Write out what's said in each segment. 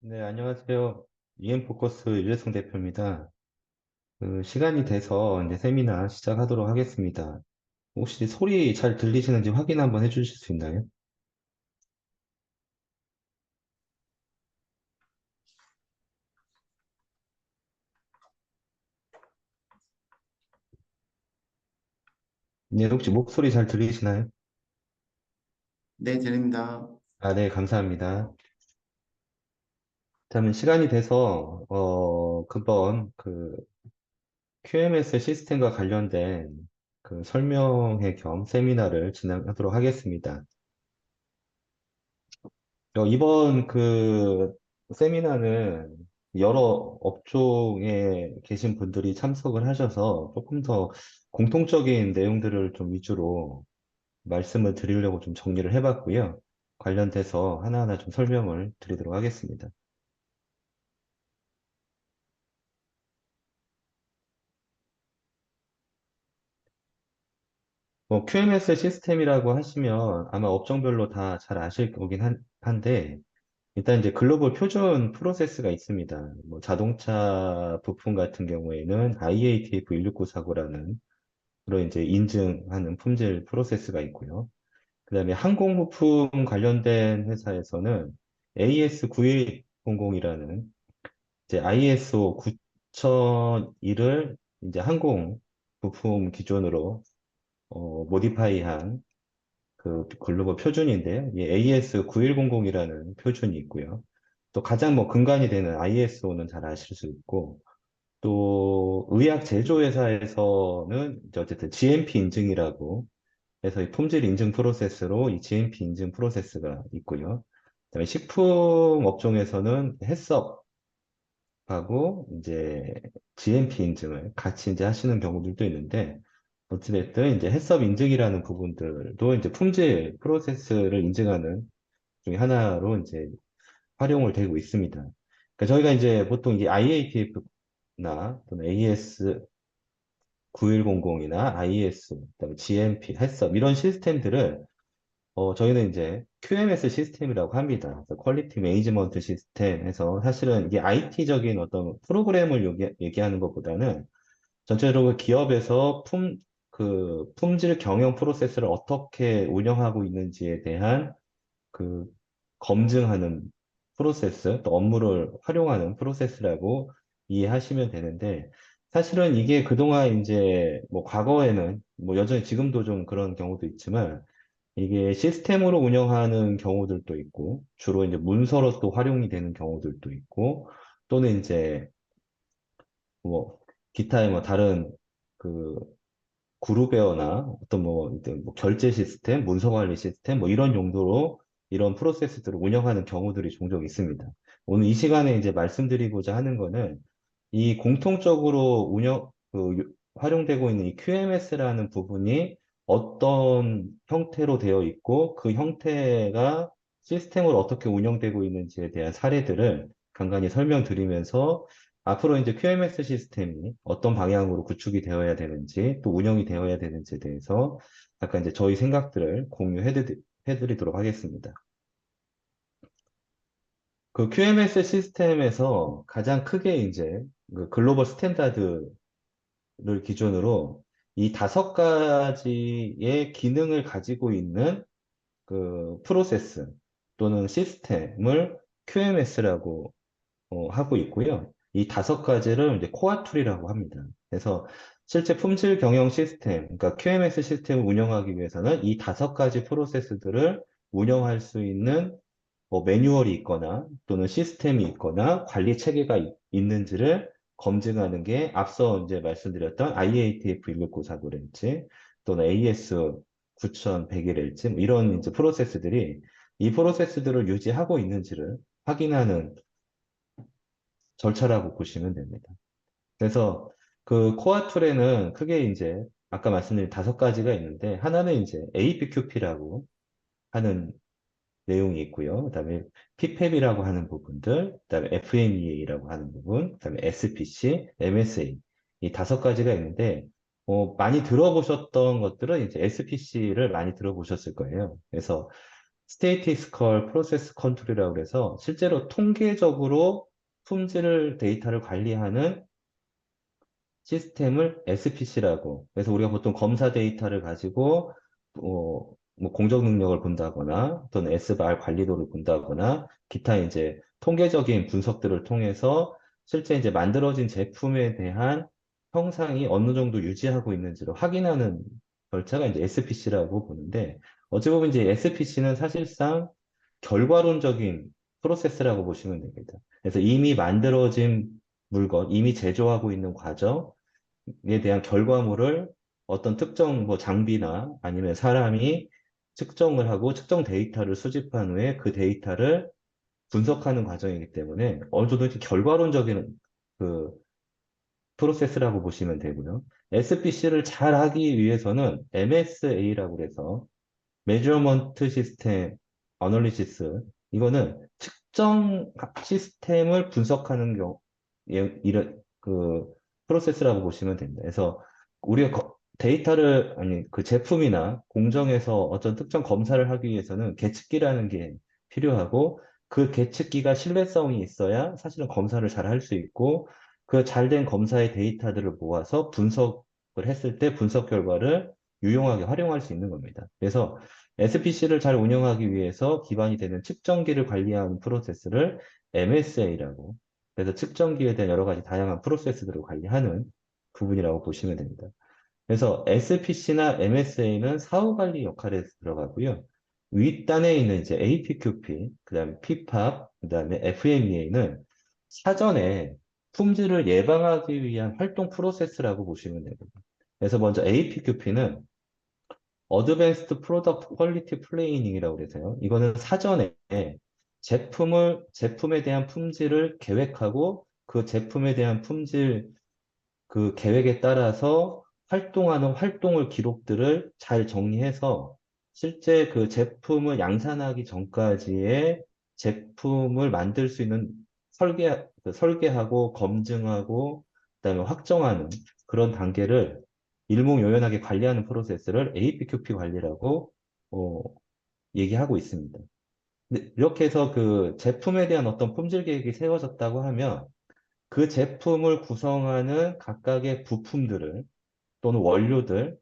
네, 안녕하세요. 이엠포커스 일회성 대표입니다. 시간이 돼서 이제 세미나 시작하도록 하겠습니다. 혹시 소리 잘 들리시는지 확인 한번 해주실 수 있나요? 네, 혹시 목소리 잘 들리시나요? 네, 들립니다. 아, 네, 감사합니다. 그러면 시간이 돼서, 그번 QMS 시스템과 관련된 설명회 겸 세미나를 진행하도록 하겠습니다. 이번 세미나는 여러 업종에 계신 분들이 참석을 하셔서 조금 더 공통적인 내용들을 좀 위주로 말씀을 드리려고 좀 정리를 해봤고요. 관련돼서 하나하나 좀 설명을 드리도록 하겠습니다. QMS 시스템이라고 하시면 아마 업종별로 다 잘 아실 거긴 한데, 일단 이제 글로벌 표준 프로세스가 있습니다. 뭐 자동차 부품 같은 경우에는 IATF 1694라는 그런 이제 인증하는 품질 프로세스가 있고요. 그다음에 항공 부품 관련된 회사에서는 AS9100이라는 이제 ISO 9001을 이제 항공 부품 기준으로 모디파이한 글로벌 표준인데요. 이 AS9100이라는 표준이 있고요. 또 가장 뭐 근간이 되는 ISO는 잘 아실 수 있고, 또 의약 제조회사에서는 이제 어쨌든 GMP 인증이라고 해서 이 품질 인증 프로세스로 이 GMP 인증 프로세스가 있고요. 그다음에 식품 업종에서는 햇섭하고 이제 GMP 인증을 같이 이제 하시는 경우들도 있는데, 어찌됐든 이제 햇섭 인증이라는 부분들도 이제 품질 프로세스를 인증하는 중에 하나로 이제 활용을 되고 있습니다. 그러니까 저희가 이제 보통 이게 IATF나 또는 AS 9100이나 IS, 그다음에 GMP, 햇섭 이런 시스템들을 저희는 이제 QMS 시스템이라고 합니다. 그래서 퀄리티 매니지먼트 시스템에서 사실은 이게 IT적인 어떤 프로그램을 얘기하는 것보다는 전체적으로 기업에서 품질 경영 프로세스를 어떻게 운영하고 있는지에 대한 그 검증하는 프로세스, 또 업무를 활용하는 프로세스라고 이해하시면 되는데, 사실은 이게 그동안 이제 뭐 과거에는 뭐 여전히 지금도 좀 그런 경우도 있지만, 이게 시스템으로 운영하는 경우들도 있고, 주로 이제 문서로 또 활용이 되는 경우들도 있고, 또는 이제 뭐 기타의 뭐 다른 그 그룹웨어나 어떤 뭐, 이제 뭐 결제 시스템, 문서 관리 시스템, 뭐 이런 용도로 이런 프로세스들을 운영하는 경우들이 종종 있습니다. 오늘 이 시간에 이제 말씀드리고자 하는 거는 이 공통적으로 활용되고 있는 이 QMS라는 부분이 어떤 형태로 되어 있고 그 형태가 시스템으로 어떻게 운영되고 있는지에 대한 사례들을 간간히 설명드리면서 앞으로 이제 QMS 시스템이 어떤 방향으로 구축이 되어야 되는지 또 운영이 되어야 되는지에 대해서 약간 이제 저희 생각들을 해드리도록 하겠습니다. QMS 시스템에서 가장 크게 이제 그 글로벌 스탠다드를 기준으로 이 다섯 가지의 기능을 가지고 있는 프로세스 또는 시스템을 QMS라고 하고 있고요. 이 다섯 가지를 이제 코어 툴이라고 합니다. 그래서 실제 품질 경영 시스템, 그러니까 QMS 시스템을 운영하기 위해서는 이 다섯 가지 프로세스들을 운영할 수 있는 뭐 매뉴얼이 있거나 또는 시스템이 있거나 관리 체계가 있는지를 검증하는 게 앞서 이제 말씀드렸던 IATF 1694랄지 또는 AS 9100이랄지 뭐 이런 이제 프로세스들이 이 프로세스들을 유지하고 있는지를 확인하는 절차라고 보시면 됩니다. 그래서 코어 툴에는 크게 이제 아까 말씀드린 다섯 가지가 있는데 하나는 이제 APQP라고 하는 내용이 있고요. 그다음에 PPAP이라고 하는 부분들, 그다음에 FMEA라고 하는 부분, 그다음에 SPC, MSA 이 다섯 가지가 있는데 많이 들어보셨던 것들은 이제 SPC를 많이 들어보셨을 거예요. 그래서 스테이티스컬 프로세스 컨트롤이라고 해서 실제로 통계적으로 품질을 데이터를 관리하는 시스템을 SPC라고. 그래서 우리가 보통 검사 데이터를 가지고 뭐 공정 능력을 본다거나 또는 SBAR 관리도를 본다거나 기타 이제 통계적인 분석들을 통해서 실제 이제 만들어진 제품에 대한 형상이 어느 정도 유지하고 있는지를 확인하는 절차가 이제 SPC라고 보는데 어찌 보면 이제 SPC는 사실상 결과론적인 프로세스라고 보시면 됩니다. 그래서 이미 만들어진 물건, 이미 제조하고 있는 과정, 에 대한 결과물을 어떤 특정 뭐 장비나 아니면 사람이 측정을 하고 측정 데이터를 수집한 후에 그 데이터를 분석하는 과정이기 때문에 어느 정도 이렇게 결과론적인 그 프로세스라고 보시면 되고요. SPC를 잘 하기 위해서는 MSA라고 해서 메저먼트 시스템 어널리시스 이거는 측정 시스템을 분석하는 이런 그 프로세스라고 보시면 됩니다. 그래서 우리가 데이터를 아니 그 제품이나 공정에서 어떤 특정 검사를 하기 위해서는 계측기라는 게 필요하고 그 계측기가 신뢰성이 있어야 사실은 검사를 잘 할 수 있고 그 잘된 검사의 데이터들을 모아서 분석을 했을 때 분석 결과를 유용하게 활용할 수 있는 겁니다. 그래서 SPC를 잘 운영하기 위해서 기반이 되는 측정기를 관리하는 프로세스를 MSA라고, 그래서 측정기에 대한 여러 가지 다양한 프로세스들을 관리하는 부분이라고 보시면 됩니다. 그래서 SPC나 MSA는 사후 관리 역할에 들어가고요. 윗단에 있는 이제 APQP, 그다음에 PPAP, 그다음에 FMEA는 사전에 품질을 예방하기 위한 활동 프로세스라고 보시면 됩니다. 그래서 먼저 APQP는 어드밴스드 프로덕트 퀄리티 플래닝이라고 그래서요. 이거는 사전에 제품에 대한 품질을 계획하고 그 제품에 대한 품질 그 계획에 따라서 활동하는 활동을 기록들을 잘 정리해서 실제 그 제품을 양산하기 전까지의 제품을 만들 수 있는 설계하고 검증하고 그다음에 확정하는 그런 단계를 일목요연하게 관리하는 프로세스를 APQP 관리라고 어, 얘기하고 있습니다. 근데 이렇게 해서 그 제품에 대한 어떤 품질 계획이 세워졌다고 하면 그 제품을 구성하는 각각의 부품들을 또는 원료들을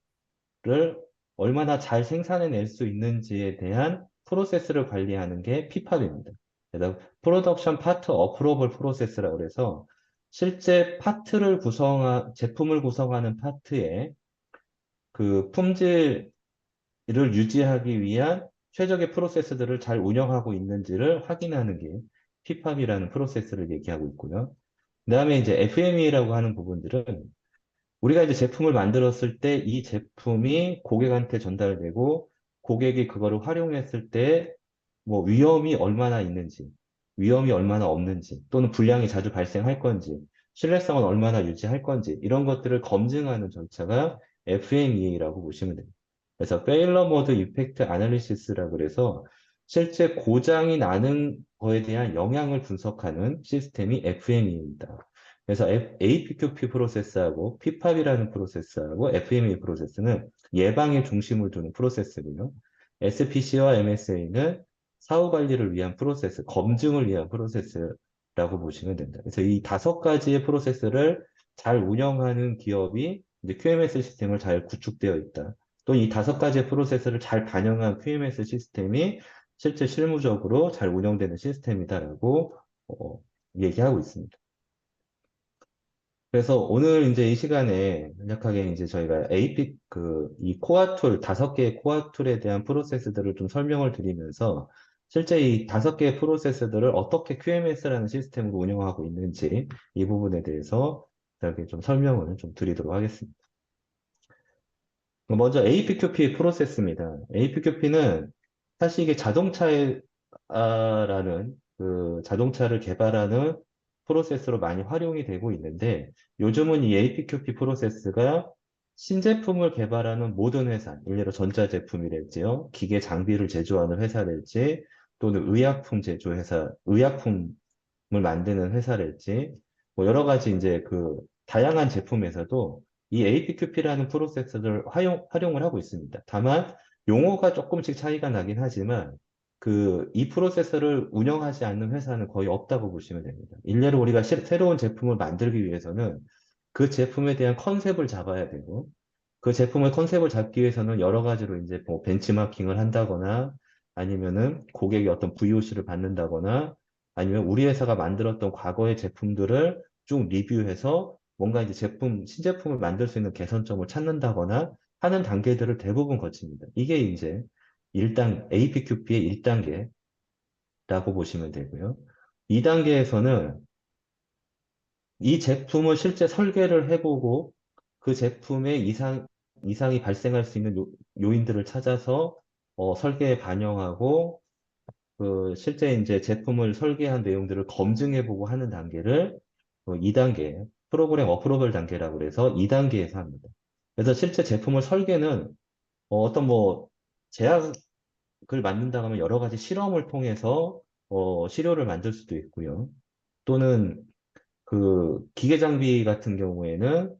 얼마나 잘 생산해낼 수 있는지에 대한 프로세스를 관리하는 게 PPAP입니다. 그래서 프로덕션 파트 어프로벌 프로세스라고 해서 실제 제품을 구성하는 파트에 그 품질을 유지하기 위한 최적의 프로세스들을 잘 운영하고 있는지를 확인하는 게 PPAP이라는 프로세스를 얘기하고 있고요. 그다음에 이제 FMEA라고 하는 부분들은 우리가 이제 제품을 만들었을 때 이 제품이 고객한테 전달되고 고객이 그거를 활용했을 때 뭐 위험이 얼마나 있는지, 위험이 얼마나 없는지, 또는 불량이 자주 발생할 건지, 신뢰성은 얼마나 유지할 건지 이런 것들을 검증하는 절차가 FMEA라고 보시면 됩니다. 그래서 Failure Mode Effect Analysis라고 그래서 실제 고장이 나는 거에 대한 영향을 분석하는 시스템이 FMEA입니다. 그래서 APQP 프로세스하고 PPAP이라는 프로세스하고 FMEA 프로세스는 예방에 중심을 두는 프로세스고요. SPC와 MSA는 사후 관리를 위한 프로세스, 검증을 위한 프로세스라고 보시면 됩니다. 그래서 이 다섯 가지의 프로세스를 잘 운영하는 기업이 이제 QMS 시스템을 잘 구축되어 있다. 또 이 다섯 가지의 프로세스를 잘 반영한 QMS 시스템이 실제 실무적으로 잘 운영되는 시스템이다라고 어, 얘기하고 있습니다. 그래서 오늘 이제 이 시간에 간략하게 이제 저희가 이 코어 툴, 다섯 개의 코어 툴에 대한 프로세스들을 좀 설명을 드리면서 실제 이 다섯 개의 프로세스들을 어떻게 QMS라는 시스템으로 운영하고 있는지 이 부분에 대해서 이렇게 좀 설명을 좀 드리도록 하겠습니다. 먼저 APQP 프로세스입니다. APQP는 사실 이게 자동차라는 그 자동차를 개발하는 프로세스로 많이 활용이 되고 있는데 요즘은 이 APQP 프로세스가 신제품을 개발하는 모든 회사, 일례로 전자제품이랄지요, 기계 장비를 제조하는 회사랄지, 또는 의약품 제조회사, 의약품을 만드는 회사랄지, 뭐 여러 가지 이제 그 다양한 제품에서도 이 APQP라는 프로세스를 활용을 하고 있습니다. 다만 용어가 조금씩 차이가 나긴 하지만 이 프로세서를 운영하지 않는 회사는 거의 없다고 보시면 됩니다. 일례로 우리가 새로운 제품을 만들기 위해서는 그 제품에 대한 컨셉을 잡아야 되고, 그 제품의 컨셉을 잡기 위해서는 여러 가지로 이제 뭐 벤치마킹을 한다거나, 아니면은 고객의 어떤 VOC를 받는다거나, 아니면 우리 회사가 만들었던 과거의 제품들을 쭉 리뷰해서 뭔가 이제 신제품을 만들 수 있는 개선점을 찾는다거나 하는 단계들을 대부분 거칩니다. 이게 이제 APQP의 1단계라고 보시면 되고요. 2단계에서는 이 제품을 실제 설계를 해보고 그 제품의 이상이 발생할 수 있는 요인들을 찾아서 설계에 반영하고 실제 이제 제품을 설계한 내용들을 검증해보고 하는 단계를 2단계, 프로그램 어프로벌 단계라고 그래서 2단계에서 합니다. 그래서 실제 제품을 설계는 어떤 뭐 제약을 만든다고 하면 여러 가지 실험을 통해서 시료를 만들 수도 있고요. 또는 기계 장비 같은 경우에는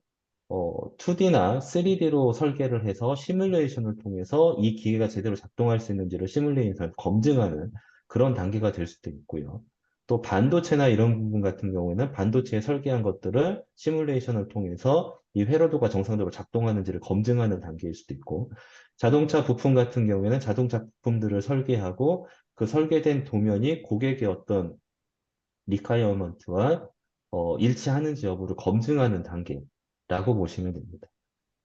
2D나 3D로 설계를 해서 시뮬레이션을 통해서 이 기계가 제대로 작동할 수 있는지를 시뮬레이션 검증하는 그런 단계가 될 수도 있고요. 또 반도체나 이런 부분 같은 경우에는 반도체에 설계한 것들을 시뮬레이션을 통해서 이 회로도가 정상적으로 작동하는지를 검증하는 단계일 수도 있고, 자동차 부품 같은 경우에는 자동차 부품들을 설계하고 그 설계된 도면이 고객의 어떤 리콰이어먼트와 일치하는지 여부를 검증하는 단계라고 보시면 됩니다.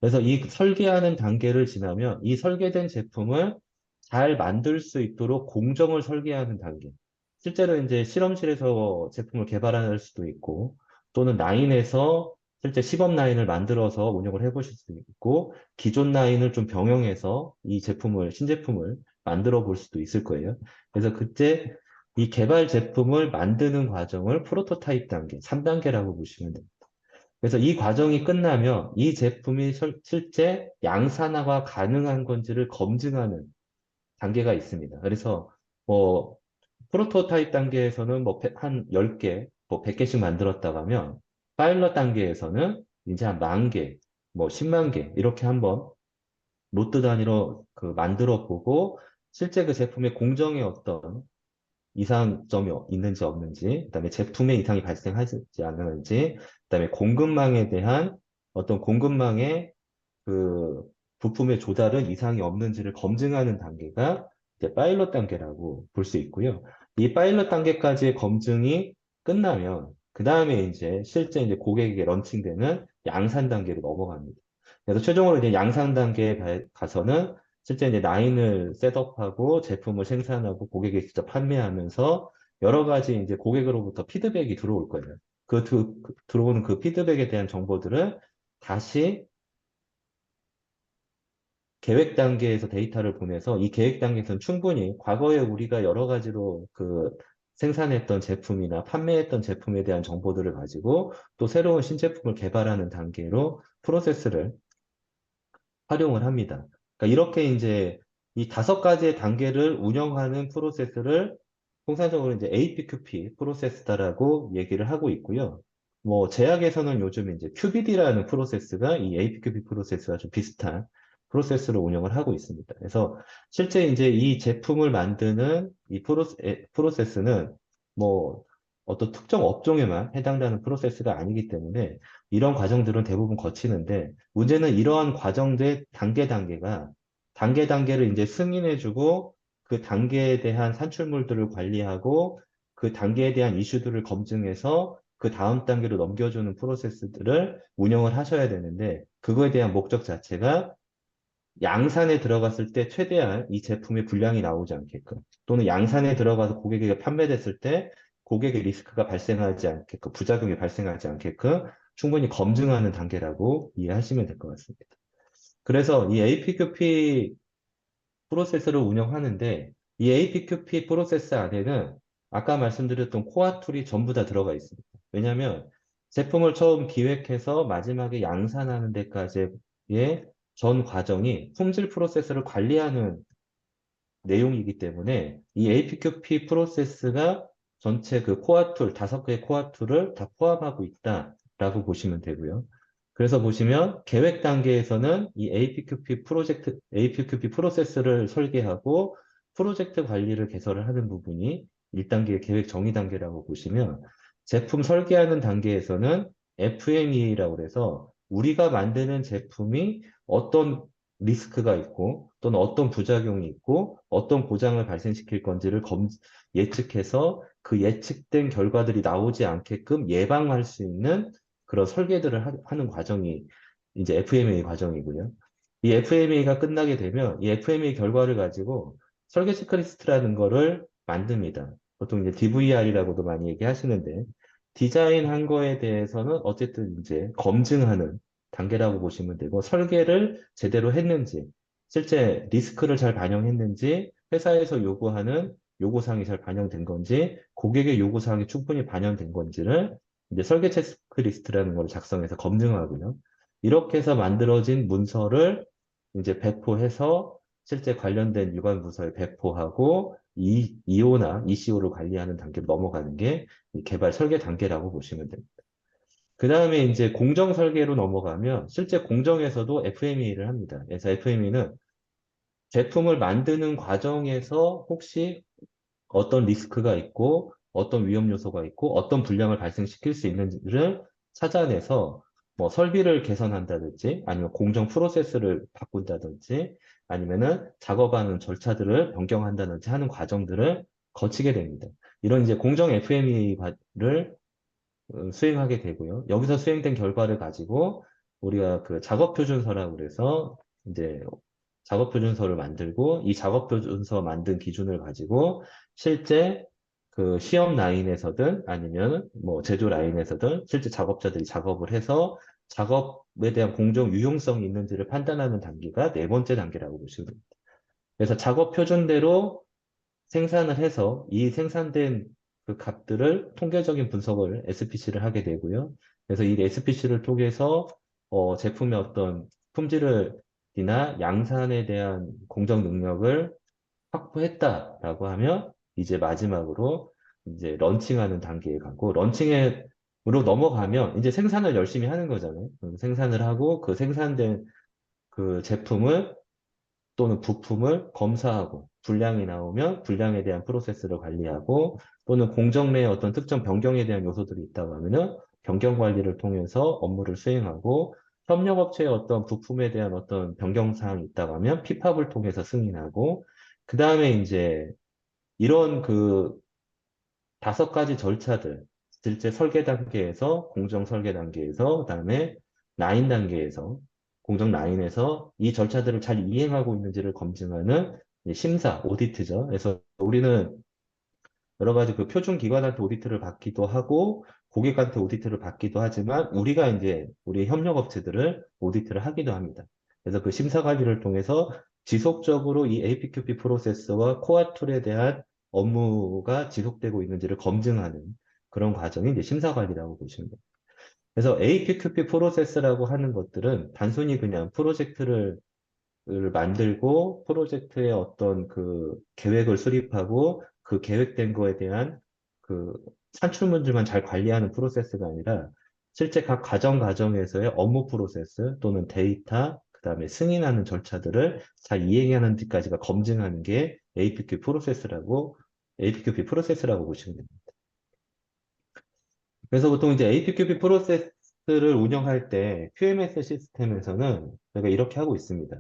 그래서 이 설계하는 단계를 지나면 이 설계된 제품을 잘 만들 수 있도록 공정을 설계하는 단계. 실제로 이제 실험실에서 제품을 개발할 수도 있고, 또는 라인에서 실제 시범 라인을 만들어서 운영을 해보실 수도 있고, 기존 라인을 좀 병행해서 신제품을 만들어 볼 수도 있을 거예요. 그래서 그때 이 개발 제품을 만드는 과정을 프로토타입 단계, 3단계라고 보시면 됩니다. 그래서 이 과정이 끝나면 이 제품이 실제 양산화가 가능한 건지를 검증하는 단계가 있습니다. 그래서 뭐 프로토타입 단계에서는 뭐 한 10개, 뭐 100개씩 만들었다고 하면 파일럿 단계에서는 이제 한 10,000개, 뭐 10만 개 이렇게 한번 로트 단위로 만들어 보고 실제 그 제품의 공정에 어떤 이상점이 있는지 없는지, 그다음에 제품에 이상이 발생하지 않는지, 그다음에 공급망에 대한 어떤 공급망의 그 부품의 조달은 이상이 없는지를 검증하는 단계가 이제 파일럿 단계라고 볼 수 있고요. 이 파일럿 단계까지의 검증이 끝나면 그 다음에 실제 고객에게 런칭되는 양산 단계로 넘어갑니다. 그래서 최종으로 이제 양산 단계에 가서는 실제 이제 라인을 셋업하고 제품을 생산하고 고객에 직접 판매하면서 여러 가지 이제 고객으로부터 피드백이 들어올 거예요. 들어오는 그 피드백에 대한 정보들을 다시 계획 단계에서 데이터를 보내서 이 계획 단계에서는 충분히 과거에 우리가 여러 가지로 생산했던 제품이나 판매했던 제품에 대한 정보들을 가지고 또 새로운 신제품을 개발하는 단계로 프로세스를 활용을 합니다. 그러니까 이렇게 이제 이 5가지의 단계를 운영하는 프로세스를 통상적으로 이제 APQP 프로세스다라고 얘기를 하고 있고요. 뭐 제약에서는 요즘 이제 QBD라는 프로세스가 이 APQP 프로세스와 좀 비슷한 프로세스로 운영을 하고 있습니다. 그래서 실제 이제 이 제품을 만드는 이 프로세스는 뭐 어떤 특정 업종에만 해당되는 프로세스가 아니기 때문에 이런 과정들은 대부분 거치는데 문제는 이러한 과정들의 단계를 이제 승인해주고 그 단계에 대한 산출물들을 관리하고 그 단계에 대한 이슈들을 검증해서 그 다음 단계로 넘겨주는 프로세스들을 운영을 하셔야 되는데 그거에 대한 목적 자체가 양산에 들어갔을 때 최대한 이 제품의 불량이 나오지 않게끔 또는 양산에 들어가서 고객에게 판매됐을 때 고객의 리스크가 발생하지 않게끔 부작용이 발생하지 않게끔 충분히 검증하는 단계라고 이해하시면 될 것 같습니다. 그래서 이 APQP 프로세스를 운영하는데 이 APQP 프로세스 안에는 아까 말씀드렸던 코어 툴이 전부 다 들어가 있습니다. 왜냐하면 제품을 처음 기획해서 마지막에 양산하는 데까지의 전 과정이 품질 프로세스를 관리하는 내용이기 때문에 이 APQP 프로세스가 전체 그 코어 툴, 5개의 코어 툴을 다 포함하고 있다라고 보시면 되고요. 그래서 보시면 계획 단계에서는 이 APQP 프로세스를 설계하고 프로젝트 관리를 개설을 하는 부분이 1단계 계획 정의 단계라고 보시면 제품 설계하는 단계에서는 FMEA라고 해서 우리가 만드는 제품이 어떤 리스크가 있고 또는 어떤 부작용이 있고 어떤 고장을 발생시킬 건지를 예측해서 그 예측된 결과들이 나오지 않게끔 예방할 수 있는 그런 설계들을 하는 과정이 이제 FMEA 과정이고요. 이 FMEA가 끝나게 되면 이 FMEA 결과를 가지고 설계 체크리스트라는 거를 만듭니다. 보통 이제 DVR이라고도 많이 얘기하시는데 디자인한 거에 대해서는 어쨌든 이제 검증하는 단계라고 보시면 되고 설계를 제대로 했는지 실제 리스크를 잘 반영했는지 회사에서 요구하는 요구사항이 잘 반영된 건지 고객의 요구사항이 충분히 반영된 건지를 이제 설계 체크리스트라는 걸 작성해서 검증하고요. 이렇게 해서 만들어진 문서를 이제 배포해서 실제 관련된 유관 부서에 배포하고 EO나 ECO를 관리하는 단계로 넘어가는 게 이 개발 설계 단계라고 보시면 됩니다. 그 다음에 이제 공정 설계로 넘어가면 실제 공정에서도 FMEA를 합니다. 그래서 FMEA는 제품을 만드는 과정에서 혹시 어떤 리스크가 있고 어떤 위험 요소가 있고 어떤 불량을 발생시킬 수 있는지를 찾아내서 뭐 설비를 개선한다든지 아니면 공정 프로세스를 바꾼다든지 아니면은 작업하는 절차들을 변경한다든지 하는 과정들을 거치게 됩니다. 이런 이제 공정 FMEA를 수행하게 되고요. 여기서 수행된 결과를 가지고 우리가 그 작업표준서라고 그래서 이제 작업표준서를 만들고 이 작업표준서 만든 기준을 가지고 실제 그 시험 라인에서든 아니면 뭐 제조 라인에서든 실제 작업자들이 작업을 해서 작업에 대한 공정 유용성이 있는지를 판단하는 단계가 네 번째 단계라고 보시면 됩니다. 그래서 작업 표준대로 생산을 해서 이 생산된 그 값들을 통계적인 분석을 SPC를 하게 되고요. 그래서 이 SPC를 통해서 제품의 어떤 품질이나 양산에 대한 공정 능력을 확보했다라고 하면 이제 마지막으로 이제 런칭하는 단계에 가고 런칭으로 넘어가면 이제 생산을 열심히 하는 거잖아요. 생산을 하고 그 생산된 그 제품을 또는 부품을 검사하고 불량이 나오면 불량에 대한 프로세스를 관리하고 또는 공정 내에 어떤 특정 변경에 대한 요소들이 있다고 하면은 변경 관리를 통해서 업무를 수행하고 협력업체의 어떤 부품에 대한 어떤 변경 사항이 있다고 하면 피팝을 통해서 승인하고 그 다음에 이제 이런 그 5가지 절차들 실제 설계 단계에서 공정 설계 단계에서 그다음에 라인 단계에서 공정 라인에서 이 절차들을 잘 이행하고 있는지를 검증하는 이제 심사, 오디트죠. 그래서 우리는 여러 가지 그 표준 기관한테 오디트를 받기도 하고 고객한테 오디트를 받기도 하지만 우리가 이제 우리 협력업체들을 오디트를 하기도 합니다. 그래서 그 심사 관리를 통해서 지속적으로 이 APQP 프로세스와 코어 툴에 대한 업무가 지속되고 있는지를 검증하는 그런 과정이 이제 심사 관리라고 보시면 됩니다. 그래서 APQP 프로세스라고 하는 것들은 단순히 그냥 프로젝트를 만들고 프로젝트의 어떤 그 계획을 수립하고 그 계획된 거에 대한 그 산출물들만 잘 관리하는 프로세스가 아니라 실제 각 과정에서의 업무 프로세스 또는 데이터, 그다음에 승인하는 절차들을 잘 이행하는 데까지가 검증하는 게 APQP 프로세스라고 보시면 됩니다. 그래서 보통 이제 APQP 프로세스를 운영할 때 QMS 시스템에서는 저희가 이렇게 하고 있습니다.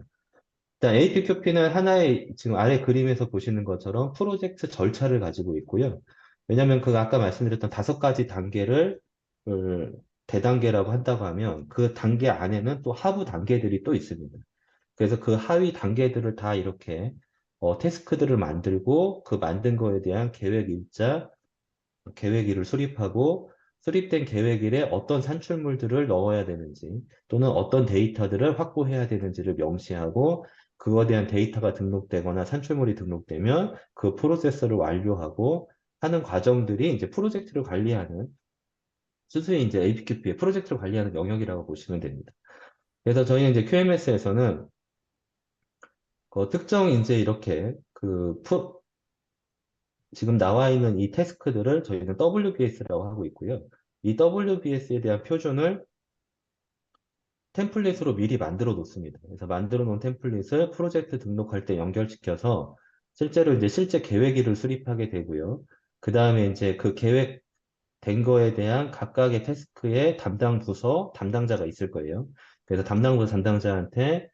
일단 APQP는 하나의 지금 아래 그림에서 보시는 것처럼 프로젝트 절차를 가지고 있고요. 왜냐하면 그 아까 말씀드렸던 5가지 단계를 대단계라고 한다고 하면 그 단계 안에는 또 하부 단계들이 또 있습니다. 그래서 그 하위 단계들을 다 이렇게 태스크들을 만들고 그 만든 거에 대한 계획 일자, 계획일을 수립하고 수립된 계획일에 어떤 산출물들을 넣어야 되는지 또는 어떤 데이터들을 확보해야 되는지를 명시하고 그거에 대한 데이터가 등록되거나 산출물이 등록되면 그 프로세스를 완료하고 하는 과정들이 이제 프로젝트를 관리하는 수수의 이제 APQP의 프로젝트를 관리하는 영역이라고 보시면 됩니다. 그래서 저희는 이제 QMS에서는 그 특정 이제 이렇게 지금 나와 있는 이 태스크들을 저희는 WBS라고 하고 있고요. 이 WBS에 대한 표준을 템플릿으로 미리 만들어 놓습니다. 그래서 만들어 놓은 템플릿을 프로젝트 등록할 때 연결시켜서 실제로 이제 실제 계획일을 수립하게 되고요. 그 다음에 이제 그 계획된 거에 대한 각각의 태스크의 담당 부서 담당자가 있을 거예요. 그래서 담당 부서 담당자한테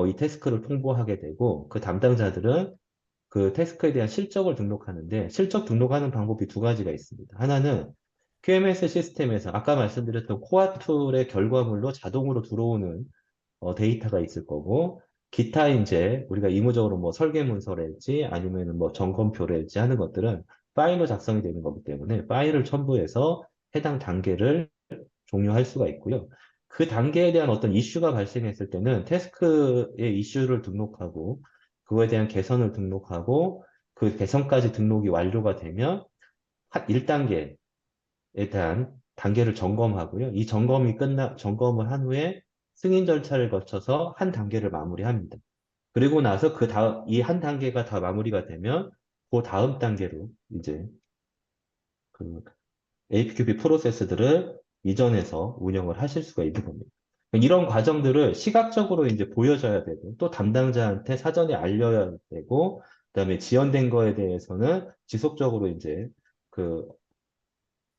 이 태스크를 통보하게 되고 그 담당자들은 그 태스크에 대한 실적을 등록하는데 실적 등록하는 방법이 두 가지가 있습니다. 하나는 QMS 시스템에서 아까 말씀드렸던 코어 툴의 결과물로 자동으로 들어오는 데이터가 있을 거고, 기타 이제 우리가 의무적으로 뭐 설계 문서랄지 아니면 뭐 점검표랄지 하는 것들은 파일로 작성이 되는 거기 때문에 파일을 첨부해서 해당 단계를 종료할 수가 있고요. 그 단계에 대한 어떤 이슈가 발생했을 때는 태스크의 이슈를 등록하고 그거에 대한 개선을 등록하고 그 개선까지 등록이 완료가 되면 1단계에 대한 단계를 점검하고요. 이 점검을 한 후에 승인 절차를 거쳐서 한 단계를 마무리합니다. 그리고 나서 그 다음, 이 한 단계가 다 마무리가 되면 그 다음 단계로 이제 그 APQP 프로세스들을 이전해서 운영을 하실 수가 있는 겁니다. 이런 과정들을 시각적으로 이제 보여줘야 되고, 또 담당자한테 사전에 알려야 되고, 그다음에 지연된 거에 대해서는 지속적으로 이제 그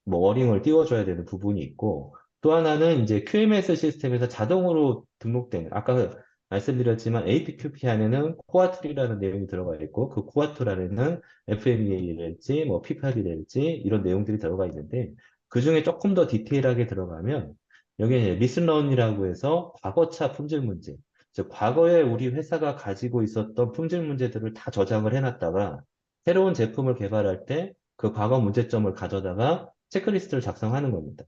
뭐 워링을 띄워줘야 되는 부분이 있고, 또 하나는 이제 QMS 시스템에서 자동으로 등록된, 아까 말씀드렸지만 APQP 안에는 코아툴이라는 내용이 들어가 있고, 그 코아툴 안에는 FMEA랄지, 뭐 P8이랄지, 이런 내용들이 들어가 있는데, 그 중에 조금 더 디테일하게 들어가면, 여기에 리슨런이라고 해서 과거차 품질 문제, 즉, 과거에 우리 회사가 가지고 있었던 품질 문제들을 다 저장을 해놨다가, 새로운 제품을 개발할 때 그 과거 문제점을 가져다가 체크리스트를 작성하는 겁니다.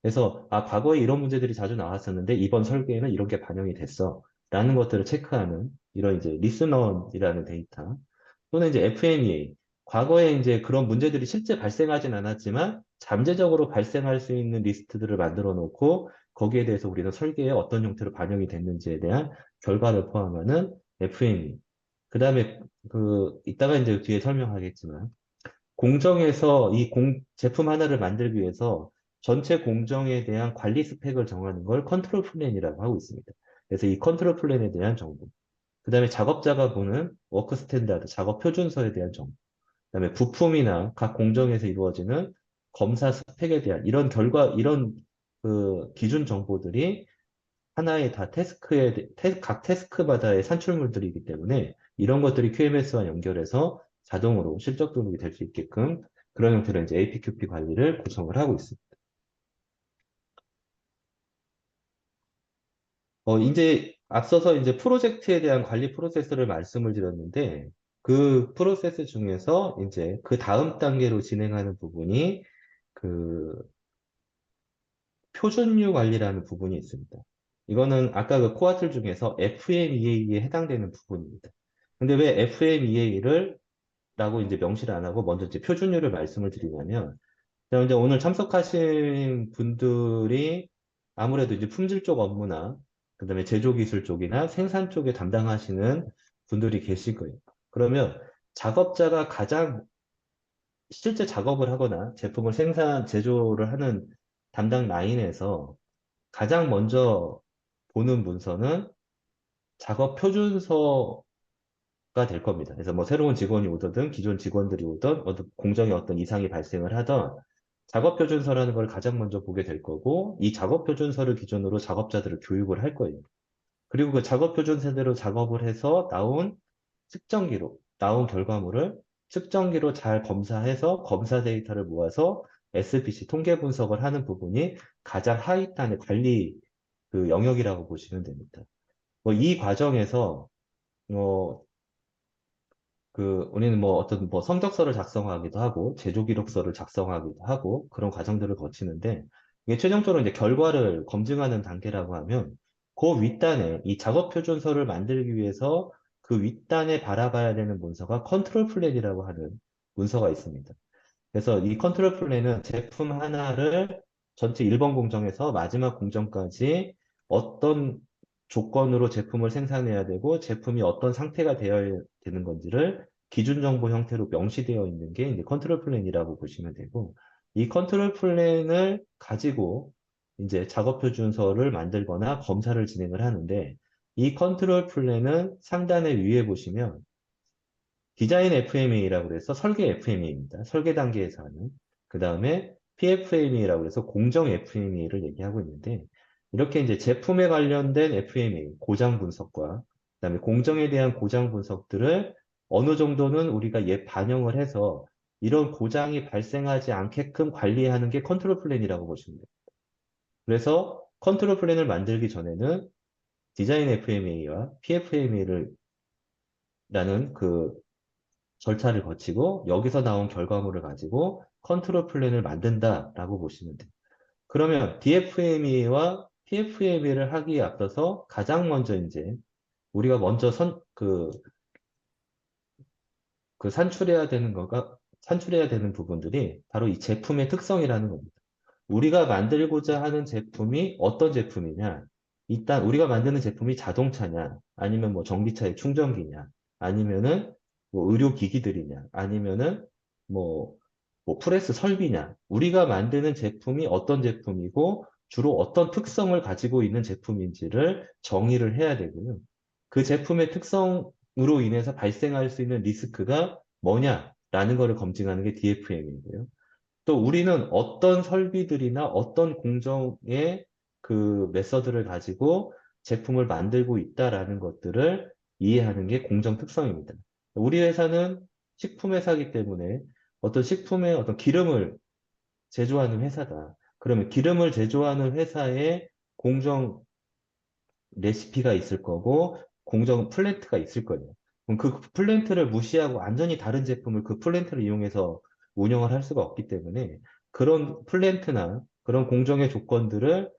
그래서 과거에 이런 문제들이 자주 나왔었는데 이번 설계에는 이런 게 반영이 됐어. 라는 것들을 체크하는 이런 이제 리스넌이라는 데이터 또는 이제 FMEA 과거에 이제 그런 문제들이 실제 발생하진 않았지만 잠재적으로 발생할 수 있는 리스트들을 만들어 놓고 거기에 대해서 우리는 설계에 어떤 형태로 반영이 됐는지에 대한 결과를 포함하는 FME. 그다음에 이따가 이제 뒤에 설명하겠지만 공정에서 제품 하나를 만들기 위해서 전체 공정에 대한 관리 스펙을 정하는 걸 컨트롤 플랜이라고 하고 있습니다. 그래서 이 컨트롤 플랜에 대한 정보, 그 다음에 작업자가 보는 워크 스탠다드, 작업 표준서에 대한 정보, 그 다음에 부품이나 각 공정에서 이루어지는 검사 스펙에 대한 이런 그 기준 정보들이 하나의 다 각 태스크마다의 산출물들이기 때문에 이런 것들이 QMS와 연결해서 자동으로 실적 등록이 될 수 있게끔 그런 형태로 이제 APQP 관리를 구성을 하고 있습니다. 이제 앞서서 이제 프로젝트에 대한 관리 프로세스를 말씀을 드렸는데 그 프로세스 중에서 이제 그 다음 단계로 진행하는 부분이 그 표준류 관리라는 부분이 있습니다. 이거는 아까 그 코아틀 중에서 FMEA에 해당되는 부분입니다. 근데 왜 FMEA를 라고 이제 명시를 안 하고 먼저 이제 표준류를 말씀을 드리냐면, 자, 이제 오늘 참석하신 분들이 아무래도 이제 품질 쪽 업무나 그다음에 제조 기술 쪽이나 생산 쪽에 담당하시는 분들이 계실 거예요. 그러면 작업자가 가장 실제 작업을 하거나 제품을 제조를 하는 담당 라인에서 가장 먼저 보는 문서는 작업 표준서가 될 겁니다. 그래서 뭐 새로운 직원이 오든 기존 직원들이 오든 어떤 공정에 어떤 이상이 발생을 하던 작업 표준서라는 걸 가장 먼저 보게 될 거고 이 작업 표준서를 기준으로 작업자들을 교육을 할 거예요. 그리고 그 작업 표준서대로 작업을 해서 나온 결과물을 측정기로 잘 검사해서 검사 데이터를 모아서 SPC 통계 분석을 하는 부분이 가장 하위단의 관리 그 영역이라고 보시면 됩니다. 뭐 이 과정에서 어, 우리는 뭐 어떤 뭐 성적서를 작성하기도 하고 제조 기록서를 작성하기도 하고 그런 과정들을 거치는데 이게 최종적으로 이제 결과를 검증하는 단계라고 하면 그 윗단에 이 작업 표준서를 만들기 위해서 그 윗단에 바라봐야 되는 문서가 컨트롤 플랜이라고 하는 문서가 있습니다. 그래서 이 컨트롤 플랜은 제품 하나를 전체 1번 공정에서 마지막 공정까지 어떤 조건으로 제품을 생산해야 되고 제품이 어떤 상태가 되어야 되는 건지를 기준 정보 형태로 명시되어 있는 게 이제 컨트롤 플랜이라고 보시면 되고 이 컨트롤 플랜을 가지고 이제 작업 표준서를 만들거나 검사를 진행을 하는데 이 컨트롤 플랜은 상단에 위에 보시면 디자인 FMEA라고 해서 설계 FMEA입니다. 설계 단계에서 하는. 그 다음에 PFMEA라고 해서 공정 FMEA를 얘기하고 있는데, 이렇게 이제 제품에 관련된 FMEA, 고장 분석과, 그다음에 공정에 대한 고장 분석들을 어느 정도는 우리가 반영을 해서 이런 고장이 발생하지 않게끔 관리하는 게 컨트롤 플랜이라고 보시면 돼요. 그래서 컨트롤 플랜을 만들기 전에는 디자인 FMEA와 PFMEA를 라는 그 절차를 거치고 여기서 나온 결과물을 가지고 컨트롤 플랜을 만든다라고 보시면 돼요. 그러면 DFME와 PFME를 하기에 앞서서 가장 먼저 이제 우리가 먼저 산출해야 되는 부분들이 바로 이 제품의 특성이라는 겁니다. 우리가 만들고자 하는 제품이 어떤 제품이냐? 일단 우리가 만드는 제품이 자동차냐? 아니면 뭐 전기차의 충전기냐? 아니면은 뭐 의료기기들이냐? 아니면은 뭐, 뭐 프레스 설비냐? 우리가 만드는 제품이 어떤 제품이고 주로 어떤 특성을 가지고 있는 제품인지를 정의를 해야 되고요. 그 제품의 특성으로 인해서 발생할 수 있는 리스크가 뭐냐라는 것을 검증하는 게 DFM이고요. 또 우리는 어떤 설비들이나 어떤 공정의 그 메서드를 가지고 제품을 만들고 있다라는 것들을 이해하는 게 공정 특성입니다. 우리 회사는 식품 회사이기 때문에 어떤 식품의 어떤 기름을 제조하는 회사다. 그러면 기름을 제조하는 회사의 공정 레시피가 있을 거고 공정 플랜트가 있을 거예요. 그럼 그 플랜트를 무시하고 완전히 다른 제품을 그 플랜트를 이용해서 운영을 할 수가 없기 때문에 그런 플랜트나 그런 공정의 조건들을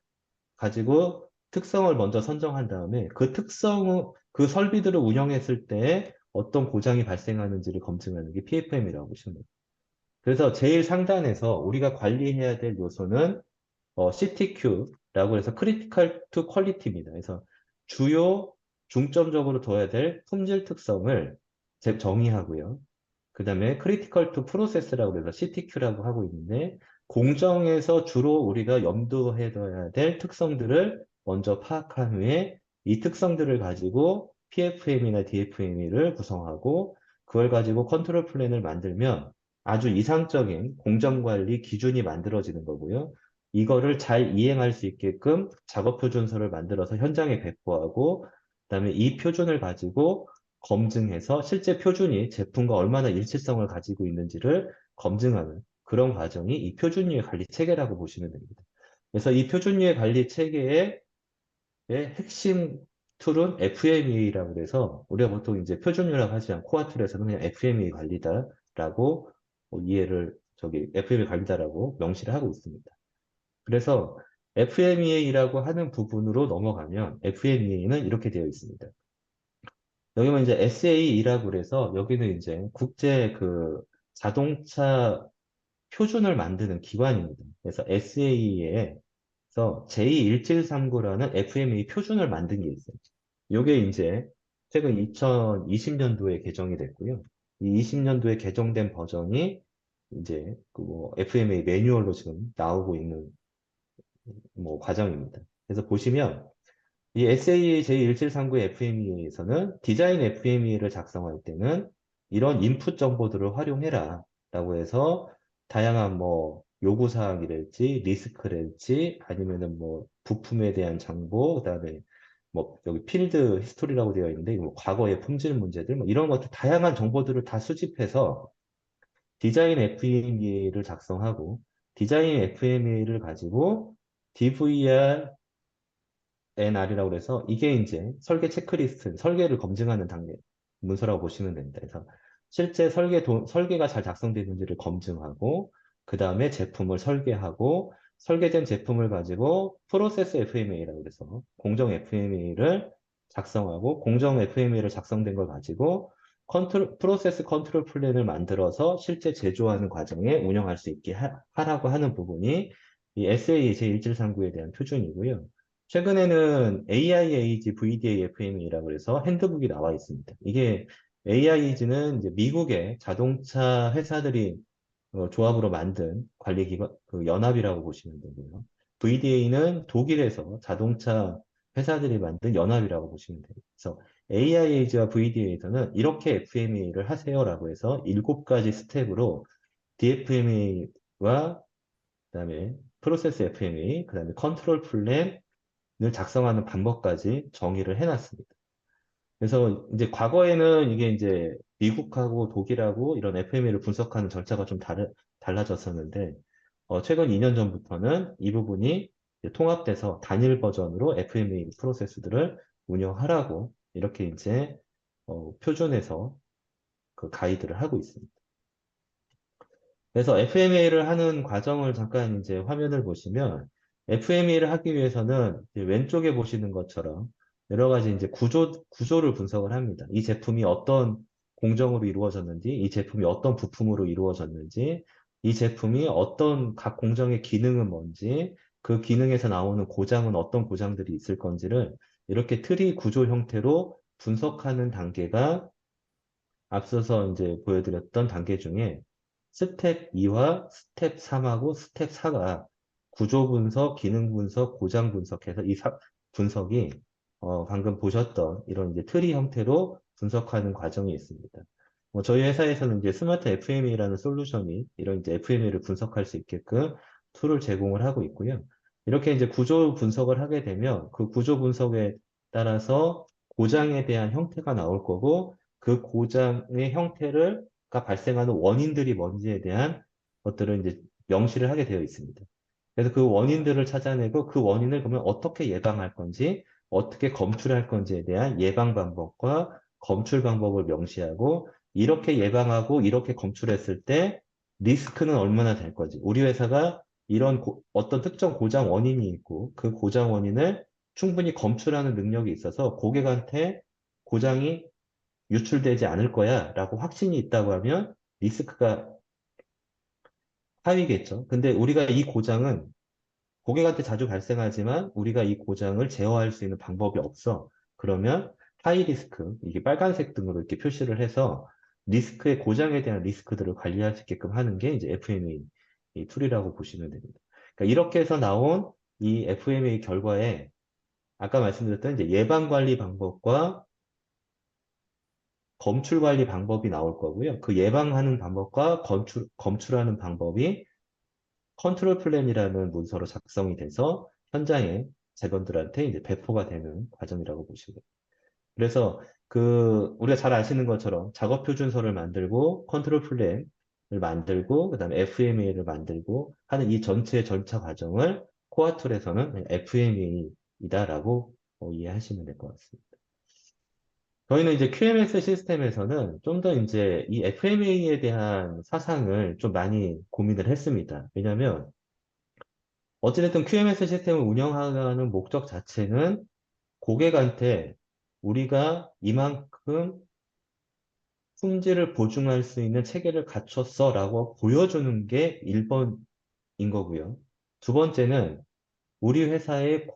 가지고 특성을 먼저 선정한 다음에 그 설비들을 운영했을 때 어떤 고장이 발생하는지를 검증하는 게 PFM이라고 보시면 돼요. 그래서 제일 상단에서 우리가 관리해야 될 요소는 CTQ라고 해서 크리티컬 투 퀄리티입니다. 그래서 주요 중점적으로 둬야 될 품질 특성을 정의하고요. 그 다음에 크리티컬 투 프로세스라고 해서 CTQ라고 하고 있는데 공정에서 주로 우리가 염두해 둬야 될 특성들을 먼저 파악한 후에 이 특성들을 가지고 PFM이나 DFM을 구성하고 그걸 가지고 컨트롤 플랜을 만들면 아주 이상적인 공정관리 기준이 만들어지는 거고요. 이거를 잘 이행할 수 있게끔 작업 표준서를 만들어서 현장에 배포하고 그다음에 이 표준을 가지고 검증해서 실제 표준이 제품과 얼마나 일치성을 가지고 있는지를 검증하는 그런 과정이 이 표준유의 관리 체계라고 보시면 됩니다. 그래서 이 표준유의 관리 체계의 핵심 툴은 FMEA라고 해서 우리가 보통 이제 표준유라고 하지 않고 코어 툴에서는 그냥 FMEA 관리다라고 FMEA 관리다라고 명시를 하고 있습니다. 그래서 FMEA라고 하는 부분으로 넘어가면 FMEA는 이렇게 되어 있습니다. 여기는 이제 SAE라고 그래서 여기는 이제 국제 그 자동차 표준을 만드는 기관입니다. 그래서 SAE에서 J1739라는 FMEA 표준을 만든 게 있어요. 이게 이제 최근 2020년도에 개정이 됐고요. 이 20년도에 개정된 버전이 이제 그뭐 FMEA 매뉴얼로 지금 나오고 있는 뭐 과정입니다. 그래서 보시면 이 SAE J1739 FMEA에서는 디자인 FMEA를 작성할 때는 이런 인풋 정보들을 활용해라 라고 해서 다양한 뭐 요구사항이랄지 리스크랄지 아니면은 뭐 부품에 대한 정보 그다음에 뭐 여기 필드 히스토리라고 되어 있는데 뭐 과거의 품질 문제들 뭐 이런 것들 다양한 정보들을 다 수집해서 디자인 FMEA를 작성하고 디자인 FMEA를 가지고 DVR NR이라고 그래서 이게 이제 설계 체크리스트, 설계를 검증하는 단계 문서라고 보시면 됩니다. 그래서 실제 설계가 잘 작성되는지를 검증하고 그 다음에 제품을 설계하고 설계된 제품을 가지고 프로세스 FMEA라고 해서 공정 FMEA를 작성하고 공정 FMEA를 작성된 걸 가지고 프로세스 컨트롤 플랜을 만들어서 실제 제조하는 과정에 운영할 수 있게 하라고 하는 부분이 이 SAE 제1739에 대한 표준이고요. 최근에는 AIAG VDA FM이라고 해서 핸드북이 나와 있습니다. 이게 AIAG는 이제 미국의 자동차 회사들이 조합으로 만든 관리 기관, 그 연합이라고 보시면 되고요. VDA는 독일에서 자동차 회사들이 만든 연합이라고 보시면 돼요. 그래서 AIAge와 VDA에서는 이렇게 FMEA를 하세요라고 해서 7가지 스텝으로 DFMEA와 그다음에 프로세스 FMEA, 그다음에 컨트롤 플랜을 작성하는 방법까지 정의를 해놨습니다. 그래서 이제 과거에는 이게 이제 미국하고 독일하고 이런 FMEA를 분석하는 절차가 좀 달라졌었는데, 최근 2년 전부터는 이 부분이 이제 통합돼서 단일 버전으로 FMEA 프로세스들을 운영하라고 이렇게 이제 표준에서 그 가이드를 하고 있습니다. 그래서 FMEA를 하는 과정을 잠깐 이제 화면을 보시면 FMEA를 하기 위해서는 이제 왼쪽에 보시는 것처럼 여러 가지 이제 구조를 분석을 합니다. 이 제품이 어떤 공정으로 이루어졌는지, 이 제품이 어떤 부품으로 이루어졌는지, 이 제품이 어떤 각 공정의 기능은 뭔지, 그 기능에서 나오는 고장은 어떤 고장들이 있을 건지를 이렇게 트리 구조 형태로 분석하는 단계가 앞서서 이제 보여드렸던 단계 중에 스텝 2와 스텝 3하고 스텝 4가 구조 분석, 기능 분석, 고장 분석해서 이 분석이 방금 보셨던 이런 이제 트리 형태로 분석하는 과정이 있습니다. 저희 회사에서는 이제 스마트 FMEA라는 솔루션이 이런 이제 FMEA를 분석할 수 있게끔 툴을 제공을 하고 있고요. 이렇게 이제 구조 분석을 하게 되면 그 구조 분석에 따라서 고장에 대한 형태가 나올 거고 그 고장의 형태가 발생하는 원인들이 뭔지에 대한 것들을 이제 명시를 하게 되어 있습니다. 그래서 그 원인들을 찾아내고 그 원인을 그러면 어떻게 예방할 건지, 어떻게 검출할 건지에 대한 예방 방법과 검출 방법을 명시하고, 이렇게 예방하고 이렇게 검출했을 때 리스크는 얼마나 될 건지, 우리 회사가 이런 어떤 특정 고장 원인이 있고, 그 고장 원인을 충분히 검출하는 능력이 있어서 고객한테 고장이 유출되지 않을 거야 라고 확신이 있다고 하면 리스크가 하위겠죠. 근데 우리가 이 고장은 고객한테 자주 발생하지만 우리가 이 고장을 제어할 수 있는 방법이 없어. 그러면 하이 리스크, 이게 빨간색 등으로 이렇게 표시를 해서 리스크의 고장에 대한 리스크들을 관리할 수 있게끔 하는 게 이제 FMEA 이 툴이라고 보시면 됩니다. 그러니까 이렇게 해서 나온 이 FMEA 결과에 아까 말씀드렸던 이제 예방 관리 방법과 검출 관리 방법이 나올 거고요. 그 예방하는 방법과 검출하는 방법이 컨트롤 플랜이라는 문서로 작성이 돼서 현장에 직원들한테 이제 배포가 되는 과정이라고 보시면 돼요. 그래서 우리가 잘 아시는 것처럼 작업 표준서를 만들고 컨트롤 플랜을 만들고 그다음에 FMEA를 만들고 하는 이 전체 절차 과정을 코어 툴에서는 FMEA이다라고 이해하시면 될 것 같습니다. 저희는 이제 QMS 시스템에서는 좀 더 이제 이 FMEA에 대한 사상을 좀 많이 고민을 했습니다. 왜냐하면 어찌됐든 QMS 시스템을 운영하는 목적 자체는 고객한테 우리가 이만큼 품질을 보증할 수 있는 체계를 갖췄어 라고 보여주는 게 1번인 거고요. 두 번째는 우리 회사의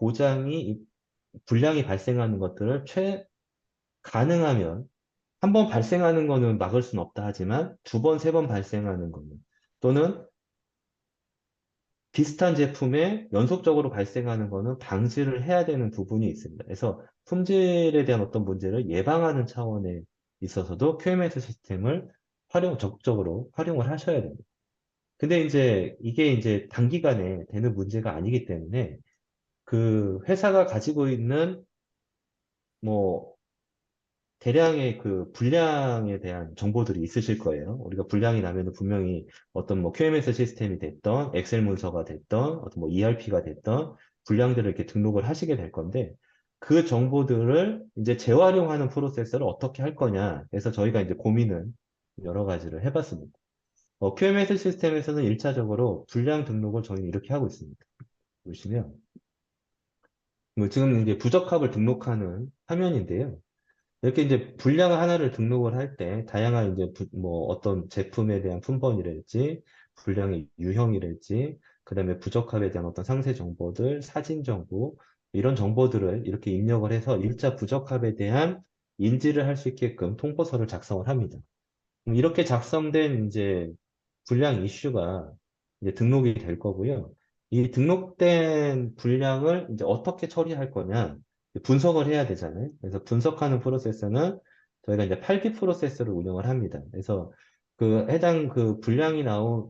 불량이 발생하는 것들을 가능하면 한 번 발생하는 거는 막을 수는 없다 하지만 두 번, 세 번 발생하는 거는 또는 비슷한 제품에 연속적으로 발생하는 거는 방지를 해야 되는 부분이 있습니다. 그래서 품질에 대한 어떤 문제를 예방하는 차원에 있어서도 QMS 시스템을 적극적으로 활용을 하셔야 됩니다. 근데 이제 이게 이제 단기간에 되는 문제가 아니기 때문에 그 회사가 가지고 있는 뭐 대량의 그 분량에 대한 정보들이 있으실 거예요. 우리가 분량이 나면은 분명히 어떤 뭐 QMS 시스템이 됐던, 엑셀 문서가 됐던, 어떤 뭐 ERP가 됐던 분량들을 이렇게 등록을 하시게 될 건데, 그 정보들을 이제 재활용하는 프로세스를 어떻게 할 거냐. 그래서 저희가 이제 고민을 여러 가지를 해봤습니다. QMS 시스템에서는 1차적으로 분량 등록을 저희는 이렇게 하고 있습니다. 보시면, 뭐 지금 이제 부적합을 등록하는 화면인데요. 이렇게 이제 분량 하나를 등록을 할 때 다양한 이제 뭐 어떤 제품에 대한 품번이랄지 분량의 유형이랄지 그다음에 부적합에 대한 어떤 상세 정보들, 사진 정보 이런 정보들을 이렇게 입력을 해서 일자 부적합에 대한 인지를 할 수 있게끔 통보서를 작성을 합니다. 이렇게 작성된 이제 분량 이슈가 이제 등록이 될 거고요. 이 등록된 분량을 이제 어떻게 처리할 거냐? 분석을 해야 되잖아요. 그래서 분석하는 프로세서는 저희가 이제 8B 프로세서를 운영을 합니다. 그래서 그 해당 그 분량이 나온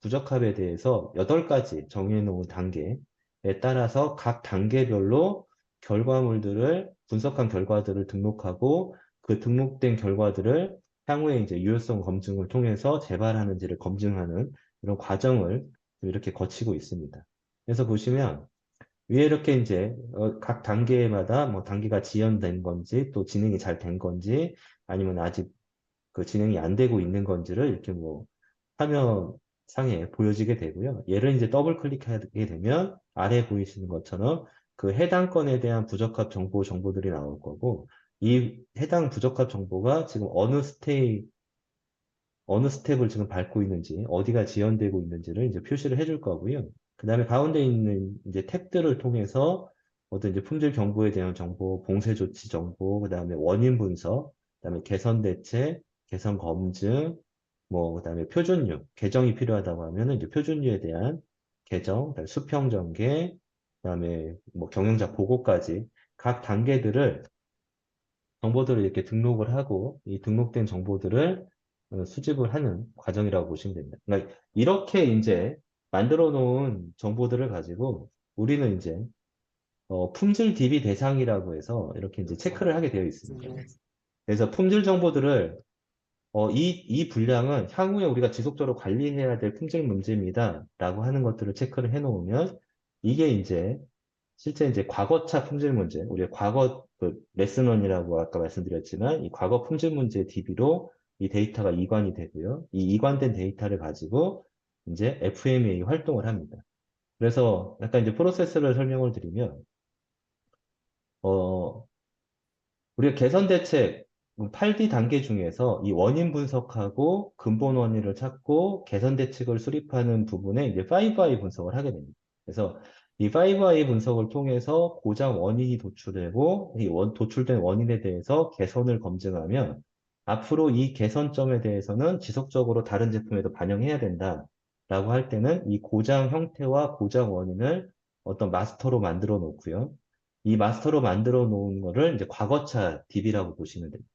부적합에 대해서 8가지 정해놓은 단계에 따라서 각 단계별로 결과물들을 분석한 결과들을 등록하고 그 등록된 결과들을 향후에 이제 유효성 검증을 통해서 재발하는지를 검증하는 이런 과정을 이렇게 거치고 있습니다. 그래서 보시면 위에 이렇게 이제 각 단계마다 뭐 단계가 지연된 건지 또 진행이 잘 된 건지 아니면 아직 그 진행이 안 되고 있는 건지를 이렇게 뭐 화면 상에 보여지게 되고요. 얘를 이제 더블 클릭하게 되면 아래 보이시는 것처럼 그 해당 건에 대한 부적합 정보들이 나올 거고 이 해당 부적합 정보가 지금 어느 스텝을 지금 밟고 있는지, 어디가 지연되고 있는지를 이제 표시를 해줄 거고요. 그 다음에 가운데 있는 이제 탭들을 통해서 어떤 이제 품질 경보에 대한 정보, 봉쇄 조치 정보, 그 다음에 원인 분석, 그 다음에 개선 대책, 개선 검증, 뭐, 그 다음에 표준류, 개정이 필요하다고 하면은 이제 표준류에 대한 개정, 그다음에 수평 전개, 그 다음에 뭐 경영자 보고까지 각 단계들을 정보들을 이렇게 등록을 하고 이 등록된 정보들을 수집을 하는 과정이라고 보시면 됩니다. 그러니까 이렇게 이제 만들어 놓은 정보들을 가지고 우리는 이제 품질 DB 대상이라고 해서 이렇게 이제 체크를 하게 되어 있습니다. 그래서 품질 정보들을 이 분량은 향후에 우리가 지속적으로 관리해야 될 품질 문제입니다. 라고 하는 것들을 체크를 해 놓으면 이게 이제 실제 이제 과거차 품질 문제, 우리가 과거 그 레슨원이라고 아까 말씀드렸지만 이 과거 품질 문제 DB로 이 데이터가 이관이 되고요. 이 이관된 데이터를 가지고 이제 FMEA 활동을 합니다. 그래서 약간 이제 프로세스를 설명을 드리면 어, 우리가 개선 대책 8D 단계 중에서 이 원인 분석하고 근본 원인을 찾고 개선 대책을 수립하는 부분에 이제 5I 분석을 하게 됩니다. 그래서 이 5I 분석을 통해서 고장 원인이 도출되고 이 도출된 원인에 대해서 개선을 검증하면 앞으로 이 개선점에 대해서는 지속적으로 다른 제품에도 반영해야 된다라고 할 때는 이 고장 형태와 고장 원인을 어떤 마스터로 만들어 놓고요. 이 마스터로 만들어 놓은 거를 이제 과거차 DB라고 보시면 됩니다.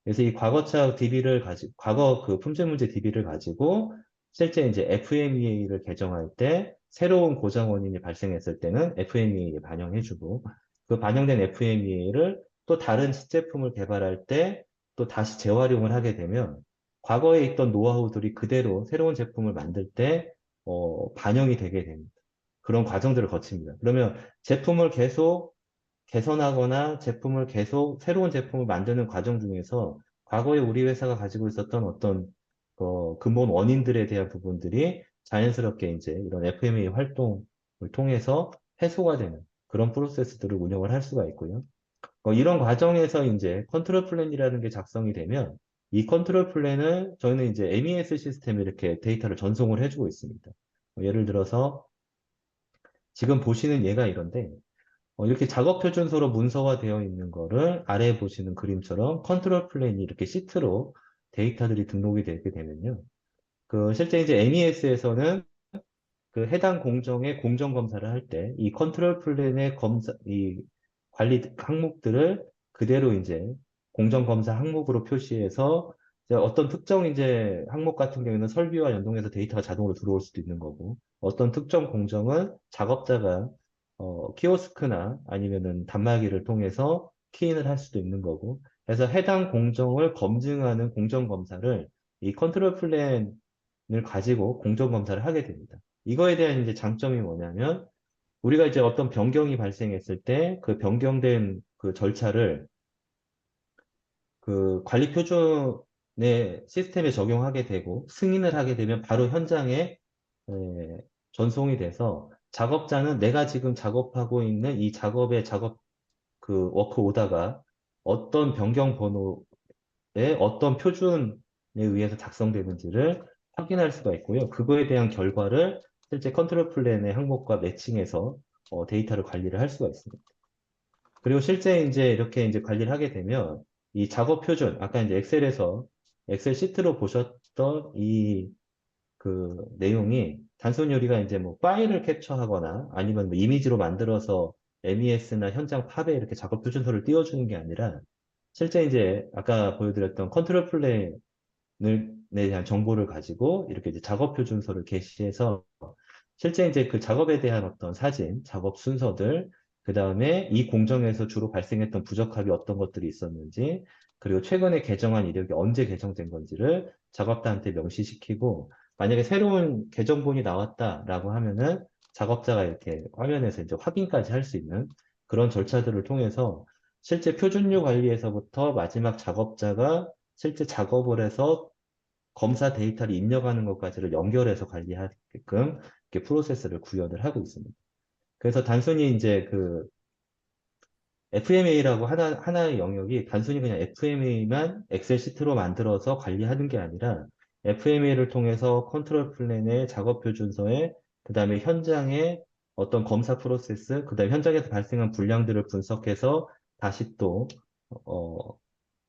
그래서 이 과거차 DB를 가지고, 과거 그 품질 문제 DB를 가지고 실제 이제 FMEA를 개정할 때 새로운 고장 원인이 발생했을 때는 FMEA에 반영해주고 그 반영된 FMEA를 또 다른 시제품을 개발할 때 또 다시 재활용을 하게 되면 과거에 있던 노하우들이 그대로 새로운 제품을 만들 때 반영이 되게 됩니다. 그런 과정들을 거칩니다. 그러면 제품을 계속 개선하거나 제품을 계속 새로운 제품을 만드는 과정 중에서 과거에 우리 회사가 가지고 있었던 어떤 근본 원인들에 대한 부분들이 자연스럽게 이제 이런 FMEA 활동을 통해서 해소가 되는 그런 프로세스들을 운영을 할 수가 있고요. 이런 과정에서 이제 컨트롤 플랜이라는 게 작성이 되면 이 컨트롤 플랜을 저희는 이제 MES 시스템에 이렇게 데이터를 전송을 해주고 있습니다. 예를 들어서 지금 보시는 얘가 이런데 이렇게 작업 표준서로 문서화되어 있는 거를 아래에 보시는 그림처럼 컨트롤 플랜이 이렇게 시트로 데이터들이 등록이 되게 되면요. 그 실제 이제 MES에서는 그 해당 공정의 공정 검사를 할 때 이 컨트롤 플랜의 이 관리 항목들을 그대로 이제 공정 검사 항목으로 표시해서 이제 어떤 특정 이제 항목 같은 경우에는 설비와 연동해서 데이터가 자동으로 들어올 수도 있는 거고 어떤 특정 공정은 작업자가 키오스크나 아니면은 단말기를 통해서 키인을 할 수도 있는 거고 그래서 해당 공정을 검증하는 공정 검사를 이 컨트롤 플랜을 가지고 공정 검사를 하게 됩니다. 이거에 대한 이제 장점이 뭐냐면 우리가 이제 어떤 변경이 발생했을 때 그 변경된 그 절차를 그 관리 표준의 시스템에 적용하게 되고 승인을 하게 되면 바로 현장에 전송이 돼서 작업자는 내가 지금 작업하고 있는 이 작업의 작업 그 워크 오다가 어떤 변경 번호에 어떤 표준에 의해서 작성되는지를 확인할 수가 있고요. 그거에 대한 결과를 실제 컨트롤 플랜의 항목과 매칭해서 데이터를 관리를 할 수가 있습니다. 그리고 실제 이제 이렇게 이제 관리를 하게 되면 이 작업 표준, 아까 이제 엑셀에서 엑셀 시트로 보셨던 이 그 내용이 단순히 우리가 이제 뭐 파일을 캡처하거나 아니면 뭐 이미지로 만들어서 MES나 현장 팝에 이렇게 작업 표준서를 띄워주는 게 아니라 실제 이제 아까 보여드렸던 컨트롤 플랜에 대한 정보를 가지고 이렇게 이제 작업 표준서를 게시해서 실제 이제 그 작업에 대한 어떤 사진, 작업 순서들, 그 다음에 이 공정에서 주로 발생했던 부적합이 어떤 것들이 있었는지, 그리고 최근에 개정한 이력이 언제 개정된 건지를 작업자한테 명시시키고, 만약에 새로운 개정본이 나왔다라고 하면은 작업자가 이렇게 화면에서 이제 확인까지 할 수 있는 그런 절차들을 통해서 실제 표준류 관리에서부터 마지막 작업자가 실제 작업을 해서 검사 데이터를 입력하는 것까지를 연결해서 관리하게끔 이렇게 프로세스를 구현을 하고 있습니다. 그래서 단순히 이제 그 FMA라고 하나의 영역이 단순히 그냥 FMA만 엑셀 시트로 만들어서 관리하는 게 아니라 FMA를 통해서 컨트롤 플랜의 작업 표준서에 그다음에 현장의 어떤 검사 프로세스, 그다음에 현장에서 발생한 불량들을 분석해서 다시 또 어,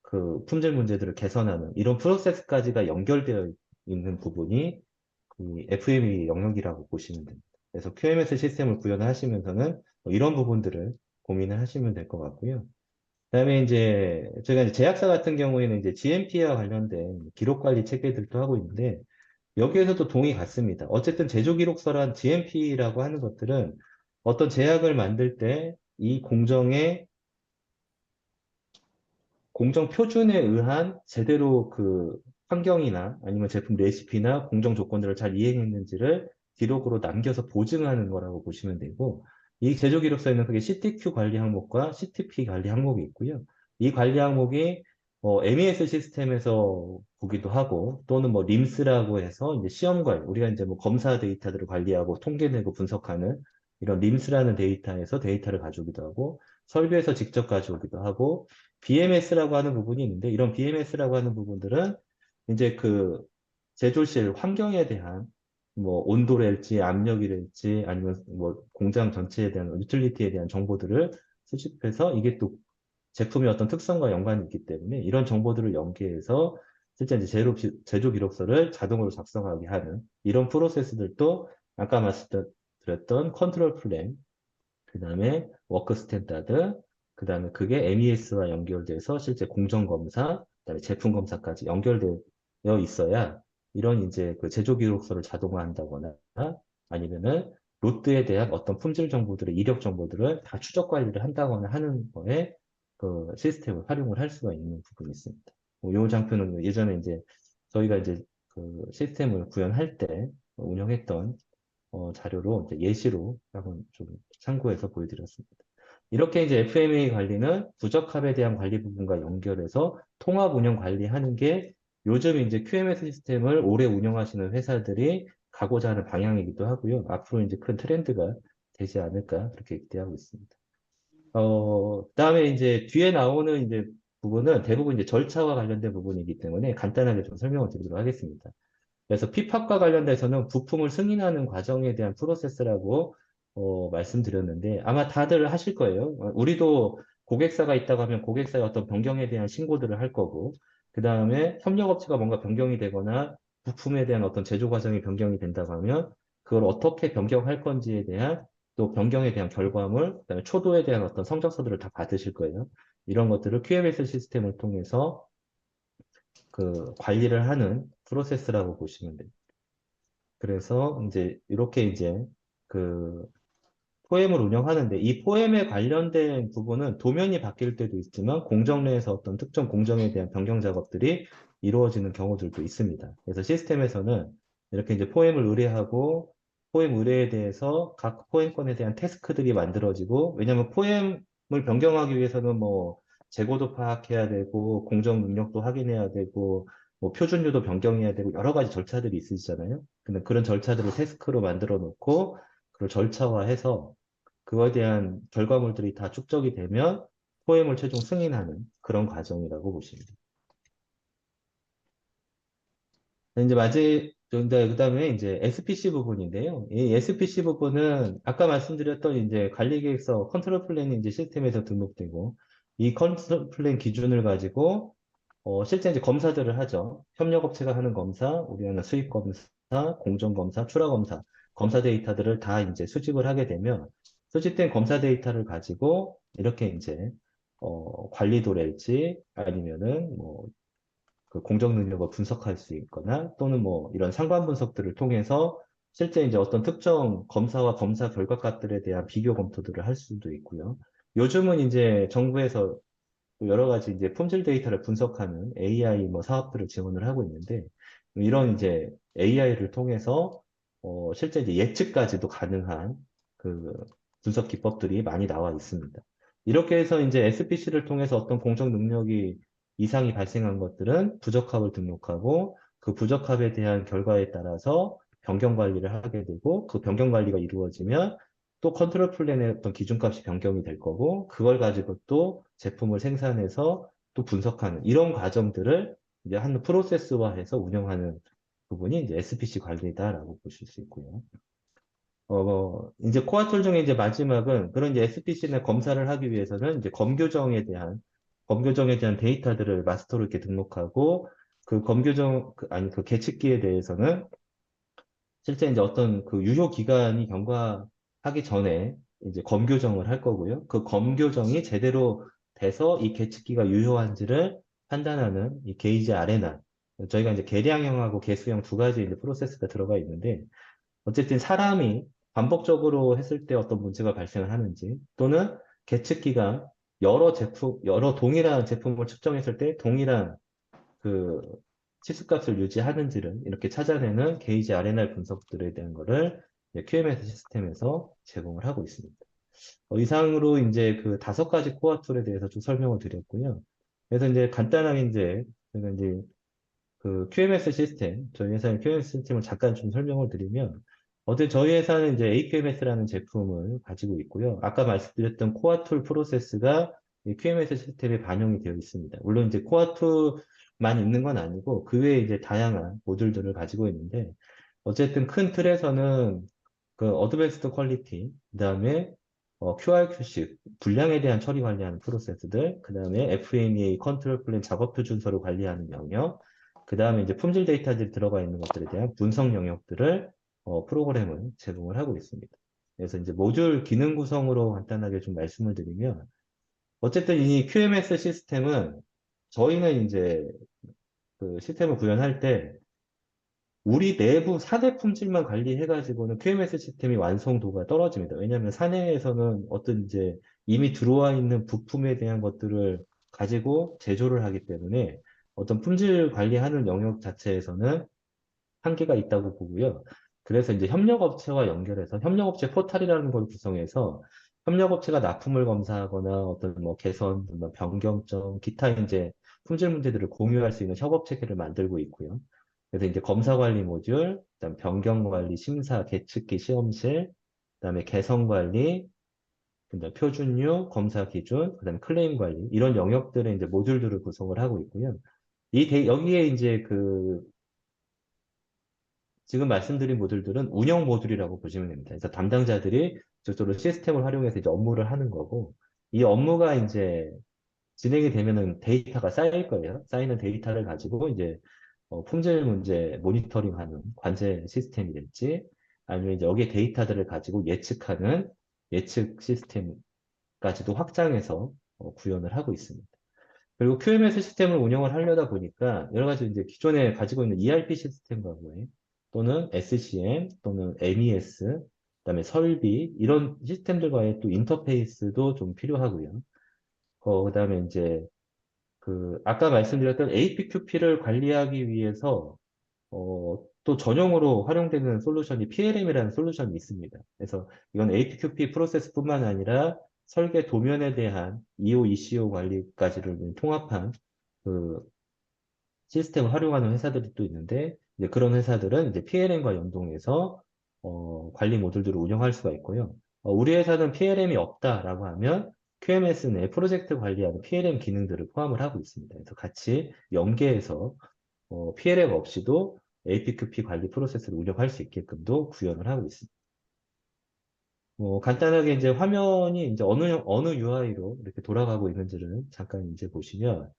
그 품질 문제들을 개선하는 이런 프로세스까지가 연결되어 있는 부분이 그 FME 영역이라고 보시면 됩니다. 그래서 QMS 시스템을 구현하시면서는 뭐 이런 부분들을 고민을 하시면 될 것 같고요. 그다음에 이제 저희가 이제 제약사 같은 경우에는 이제 GMP와 관련된 기록 관리 체계들도 하고 있는데 여기에서도 동의 같습니다. 어쨌든 제조 기록서란 GMP라고 하는 것들은 어떤 제약을 만들 때 이 공정의 공정 표준에 의한 제대로 그 환경이나 아니면 제품 레시피나 공정 조건들을 잘 이행했는지를 기록으로 남겨서 보증하는 거라고 보시면 되고, 이 제조 기록서에는 그게 CTQ 관리 항목과 CTP 관리 항목이 있고요. 이 관리 항목이 MES 시스템에서 보기도 하고, 또는 뭐 림스라고 해서 이제 시험 관리, 우리가 이제 뭐 검사 데이터들을 관리하고 통계 내고 분석하는 이런 림스라는 데이터에서 데이터를 가져오기도 하고, 설비에서 직접 가져오기도 하고, BMS라고 하는 부분이 있는데 이런 BMS라고 하는 부분들은 이제 그 제조실 환경에 대한 뭐 온도랄지 압력이랄지 아니면 뭐 공장 전체에 대한 유틸리티에 대한 정보들을 수집해서 이게 또 제품의 어떤 특성과 연관이 있기 때문에 이런 정보들을 연계해서 실제 이제 제조 기록서를 자동으로 작성하게 하는 이런 프로세스들도 아까 말씀드렸던 컨트롤 플랜, 그 다음에 워크 스탠다드, 그 다음에 그게 MES와 연결돼서 실제 공정검사, 그 다음에 제품검사까지 연결되어 있어야 이런 이제 그 제조 기록서를 자동화한다거나 아니면은 로트에 대한 어떤 품질 정보들의 이력 정보들을 다 추적 관리를 한다거나 하는 거에 그 시스템을 활용을 할 수가 있는 부분이 있습니다. 이 장표는 예전에 이제 저희가 이제 그 시스템을 구현할 때 운영했던 자료로 이제 예시로 한번 좀 참고해서 보여드렸습니다. 이렇게 이제 FMA 관리는 부적합에 대한 관리 부분과 연결해서 통합 운영 관리하는 게 요즘 이제 QMS 시스템을 오래 운영하시는 회사들이 가고자 하는 방향이기도 하고요. 앞으로 이제 큰 트렌드가 되지 않을까 그렇게 기대하고 있습니다. 그다음에 이제 뒤에 나오는 이제 부분은 대부분 이제 절차와 관련된 부분이기 때문에 간단하게 좀 설명을 드리도록 하겠습니다. 그래서 피팝과 관련돼서는 부품을 승인하는 과정에 대한 프로세스라고 말씀드렸는데 아마 다들 하실 거예요. 우리도 고객사가 있다고 하면 고객사의 어떤 변경에 대한 신고들을 할 거고, 그 다음에 협력업체가 뭔가 변경이 되거나 부품에 대한 어떤 제조 과정이 변경이 된다고 하면 그걸 어떻게 변경할 건지에 대한 또 변경에 대한 결과물, 그다음에 초도에 대한 어떤 성적서들을 다 받으실 거예요. 이런 것들을 QMS 시스템을 통해서 그 관리를 하는 프로세스라고 보시면 돼요. 그래서 이제 이렇게 이제 그 포엠을 운영하는데 이 포엠에 관련된 부분은 도면이 바뀔 때도 있지만 공정 내에서 어떤 특정 공정에 대한 변경 작업들이 이루어지는 경우들도 있습니다. 그래서 시스템에서는 이렇게 이제 포엠을 의뢰하고 포엠 의뢰에 대해서 각 포엠권에 대한 태스크들이 만들어지고 왜냐하면 포엠을 변경하기 위해서는 뭐 재고도 파악해야 되고 공정 능력도 확인해야 되고 뭐 표준류도 변경해야 되고 여러 가지 절차들이 있으시잖아요. 근데 그런 절차들을 태스크로 만들어 놓고 그걸 절차화해서 그거에 대한 결과물들이 다 축적이 되면 포엠을 최종 승인하는 그런 과정이라고 보시면 됩니다. 이제 그다음에 이제 SPC 부분인데요. 이 SPC 부분은 아까 말씀드렸던 이제 관리계획서 컨트롤 플랜이 이제 시스템에서 등록되고 이 컨트롤 플랜 기준을 가지고 실제 이제 검사들을 하죠. 협력업체가 하는 검사, 우리 하는 수입검사, 공정검사, 출하검사, 검사 데이터들을 다 이제 수집을 하게 되면 소집된 검사 데이터를 가지고 이렇게 이제 관리도랄지 아니면은 뭐 그 공정 능력을 분석할 수 있거나 또는 뭐 이런 상관 분석들을 통해서 실제 이제 어떤 특정 검사와 검사 결과값들에 대한 비교 검토들을 할 수도 있고요. 요즘은 이제 정부에서 또 여러 가지 이제 품질 데이터를 분석하는 AI 뭐 사업들을 지원을 하고 있는데 이런 이제 AI를 통해서 실제 이제 예측까지도 가능한 그 분석 기법들이 많이 나와 있습니다. 이렇게 해서 이제 SPC를 통해서 어떤 공정 능력이 이상이 발생한 것들은 부적합을 등록하고 그 부적합에 대한 결과에 따라서 변경 관리를 하게 되고 그 변경 관리가 이루어지면 또 컨트롤 플랜의 어떤 기준값이 변경이 될 거고, 그걸 가지고 또 제품을 생산해서 또 분석하는 이런 과정들을 이제 한 프로세스화해서 운영하는 부분이 이제 SPC 관리다라고 보실 수 있고요. 이제 코어 툴 중에 이제 마지막은 그런 이제 SPC나 검사를 하기 위해서는 이제 검교정에 대한 데이터들을 마스터로 이렇게 등록하고 그 아니 그 계측기에 대해서는 실제 이제 어떤 그 유효 기간이 경과하기 전에 이제 검교정을 할 거고요. 그 검교정이 제대로 돼서 이 계측기가 유효한지를 판단하는 이 게이지 아레나. 저희가 이제 계량형하고 개수형 두 가지 이제 프로세스가 들어가 있는데 어쨌든 사람이 반복적으로 했을 때 어떤 문제가 발생을 하는지 또는 계측기가 여러 동일한 제품을 측정했을 때 동일한 그 치수값을 유지하는지를 이렇게 찾아내는 게이지 RNR 분석들에 대한 거를 QMS 시스템에서 제공을 하고 있습니다. 이상으로 이제 그 다섯 가지 코어 툴에 대해서 좀 설명을 드렸고요. 그래서 이제 간단하게 이제 제가 이제 그 QMS 시스템, 저희 회사의 QMS 시스템을 잠깐 좀 설명을 드리면, 저희 회사는 이제 AQMS라는 제품을 가지고 있고요. 아까 말씀드렸던 코어 툴 프로세스가 이 QMS 시스템에 반영이 되어 있습니다. 물론 이제 코어 툴만 있는 건 아니고, 그 외에 이제 다양한 모듈들을 가지고 있는데, 어쨌든 큰 틀에서는 그 어드밴스드 퀄리티, 그다음에 QRQC, 분량에 대한 처리 관리하는 프로세스들, 그다음에 FMEA 컨트롤 플랜 작업 표준서를 관리하는 영역, 그 다음에 이제 품질 데이터들이 들어가 있는 것들에 대한 분석 영역들을 프로그램을 제공을 하고 있습니다. 그래서 이제 모듈 기능 구성으로 간단하게 좀 말씀을 드리면 어쨌든 이 QMS 시스템은 저희는 이제 그 시스템을 구현할 때 우리 내부 사내 품질만 관리해가지고는 QMS 시스템이 완성도가 떨어집니다. 왜냐하면 사내에서는 어떤 이제 이미 들어와 있는 부품에 대한 것들을 가지고 제조를 하기 때문에 어떤 품질 관리하는 영역 자체에서는 한계가 있다고 보고요. 그래서 이제 협력업체와 연결해서 협력업체 포탈이라는 걸 구성해서 협력업체가 납품을 검사하거나 어떤 뭐 개선, 뭐 변경점, 기타 이제 품질 문제들을 공유할 수 있는 협업 체계를 만들고 있고요. 그래서 이제 검사 관리 모듈, 그다음 변경 관리, 심사, 계측기, 시험실, 그다음에 개선 관리, 그다음 표준류, 검사 기준, 그다음에 클레임 관리 이런 영역들의 이제 모듈들을 구성을 하고 있고요. 여기에 이제 그 지금 말씀드린 모듈들은 운영 모듈이라고 보시면 됩니다. 그래서 담당자들이 저쪽으로 시스템을 활용해서 이제 업무를 하는 거고, 이 업무가 이제 진행이 되면은 데이터가 쌓일 거예요. 쌓이는 데이터를 가지고 이제 품질 문제 모니터링하는 관제 시스템이 될지, 아니면 이제 여기에 데이터들을 가지고 예측하는 예측 시스템까지도 확장해서 구현을 하고 있습니다. 그리고 QMS 시스템을 운영을 하려다 보니까 여러 가지 이제 기존에 가지고 있는 ERP 시스템과의 또는 SCM 또는 MES, 그다음에 설비 이런 시스템들과의 또 인터페이스도 좀 필요하고요. 그다음에 이제 그 아까 말씀드렸던 APQP를 관리하기 위해서 또 전용으로 활용되는 솔루션이 PLM이라는 솔루션이 있습니다. 그래서 이건 APQP 프로세스뿐만 아니라 설계 도면에 대한 EO, ECO 관리까지를 통합한 그 시스템을 활용하는 회사들이 또 있는데 이제 그런 회사들은 이제 PLM과 연동해서 관리 모듈들을 운영할 수가 있고요. 우리 회사는 PLM이 없다라고 하면 QMS 내 프로젝트 관리하는 PLM 기능들을 포함을 하고 있습니다. 그래서 같이 연계해서 PLM 없이도 APQP 관리 프로세스를 운영할 수 있게끔도 구현을 하고 있습니다. 간단하게 이제 화면이 이제 어느 UI로 이렇게 돌아가고 있는지를 잠깐 이제 보시면,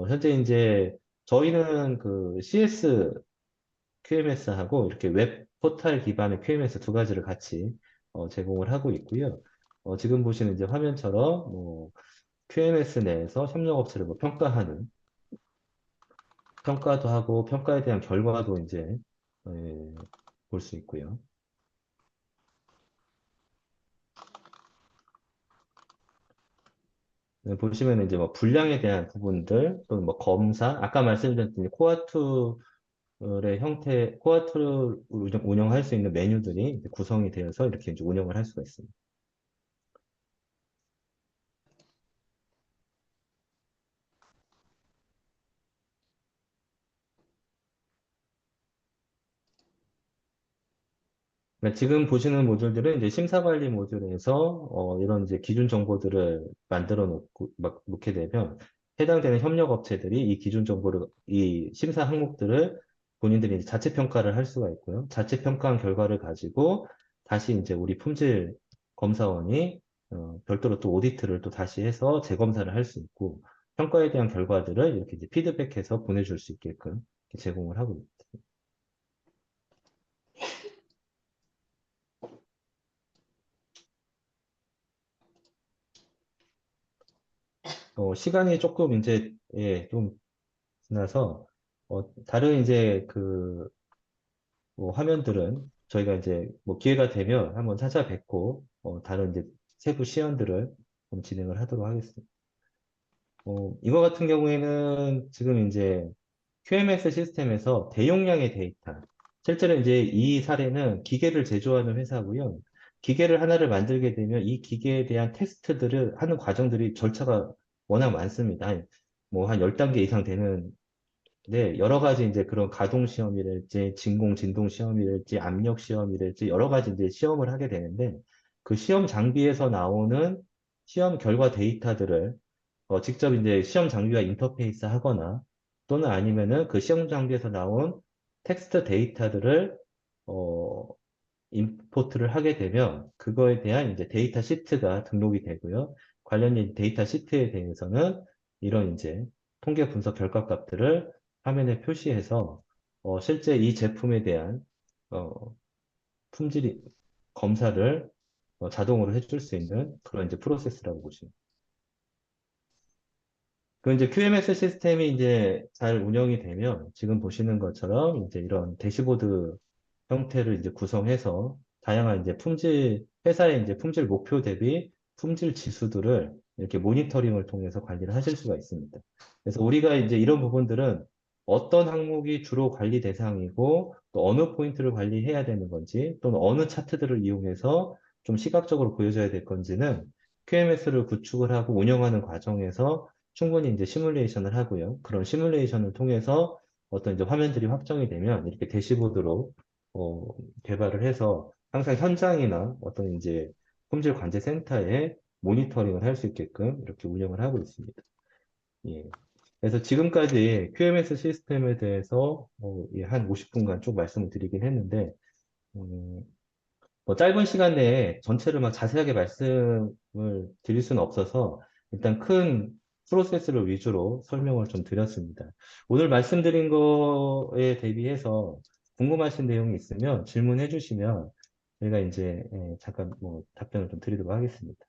현재 이제 저희는 그 CS QMS하고 이렇게 웹 포탈 기반의 QMS 두 가지를 같이 제공을 하고 있고요. 지금 보시는 이제 화면처럼 뭐 QMS 내에서 협력업체를 뭐 평가하는 평가도 하고 평가에 대한 결과도 이제 볼 수 있고요. 보시면 이제 뭐 분량에 대한 부분들 또는 뭐 검사 아까 말씀드렸던 코어2의 형태 코어2를 운영할 수 있는 메뉴들이 이제 구성이 되어서 이렇게 이제 운영을 할 수가 있습니다. 네, 지금 보시는 모듈들은 이제 심사관리 모듈에서 이런 이제 기준 정보들을 만들어 놓게 되면 해당되는 협력 업체들이 이 기준 정보를, 이 심사 항목들을 본인들이 이제 자체 평가를 할 수가 있고요. 자체 평가한 결과를 가지고 다시 이제 우리 품질 검사원이 별도로 또 오디트를 또 다시 해서 재검사를 할 수 있고 평가에 대한 결과들을 이렇게 이제 피드백해서 보내줄 수 있게끔 이렇게 제공을 하고 있습니다. 시간이 조금 이제 좀 지나서 다른 이제 뭐 화면들은 저희가 이제 뭐 기회가 되면 한번 찾아뵙고 다른 이제 세부 시연들을 좀 진행을 하도록 하겠습니다. 이거 같은 경우에는 지금 이제 QMS 시스템에서 대용량의 데이터, 실제로 이제 이 사례는 기계를 제조하는 회사고요. 기계를 하나를 만들게 되면 이 기계에 대한 테스트들을 하는 과정들이 절차가 워낙 많습니다. 뭐 한 10단계 이상 되는 네, 여러 가지 이제 그런 가동 시험이랄지, 진공 진동 시험이랄지, 압력 시험이랄지, 여러 가지 이제 시험을 하게 되는데, 그 시험 장비에서 나오는 시험 결과 데이터들을 직접 이제 시험 장비와 인터페이스 하거나, 또는 아니면은 그 시험 장비에서 나온 텍스트 데이터들을, 어, 임포트를 하게 되면, 그거에 대한 이제 데이터 시트가 등록이 되고요. 관련 데이터 시트에 대해서는 이런 이제 통계 분석 결과값들을 화면에 표시해서 실제 이 제품에 대한 어, 품질 검사를 자동으로 해줄 수 있는 그런 이제 프로세스라고 보시면. 그 이제 QMS 시스템이 이제 잘 운영이 되면 지금 보시는 것처럼 이제 이런 대시보드 형태를 이제 구성해서 다양한 이제 회사의 이제 품질 목표 대비 품질 지수들을 이렇게 모니터링을 통해서 관리를 하실 수가 있습니다. 그래서 우리가 이제 이런 부분들은 어떤 항목이 주로 관리 대상이고 또 어느 포인트를 관리해야 되는 건지 또는 어느 차트들을 이용해서 좀 시각적으로 보여줘야 될 건지는 QMS를 구축을 하고 운영하는 과정에서 충분히 이제 시뮬레이션을 하고요. 그런 시뮬레이션을 통해서 어떤 이제 화면들이 확정이 되면 이렇게 대시보드로 어, 개발을 해서 항상 현장이나 어떤 이제 품질 관제 센터에 모니터링을 할 수 있게끔 이렇게 운영을 하고 있습니다. 예. 그래서 지금까지 QMS 시스템에 대해서 한 50분간 쭉 말씀을 드리긴 했는데 음, 뭐 짧은 시간 내에 전체를 막 자세하게 말씀을 드릴 수는 없어서 일단 큰 프로세스를 위주로 설명을 좀 드렸습니다. 오늘 말씀드린 거에 대비해서 궁금하신 내용이 있으면 질문해 주시면 저희가 이제 잠깐 뭐 답변을 좀 드리도록 하겠습니다.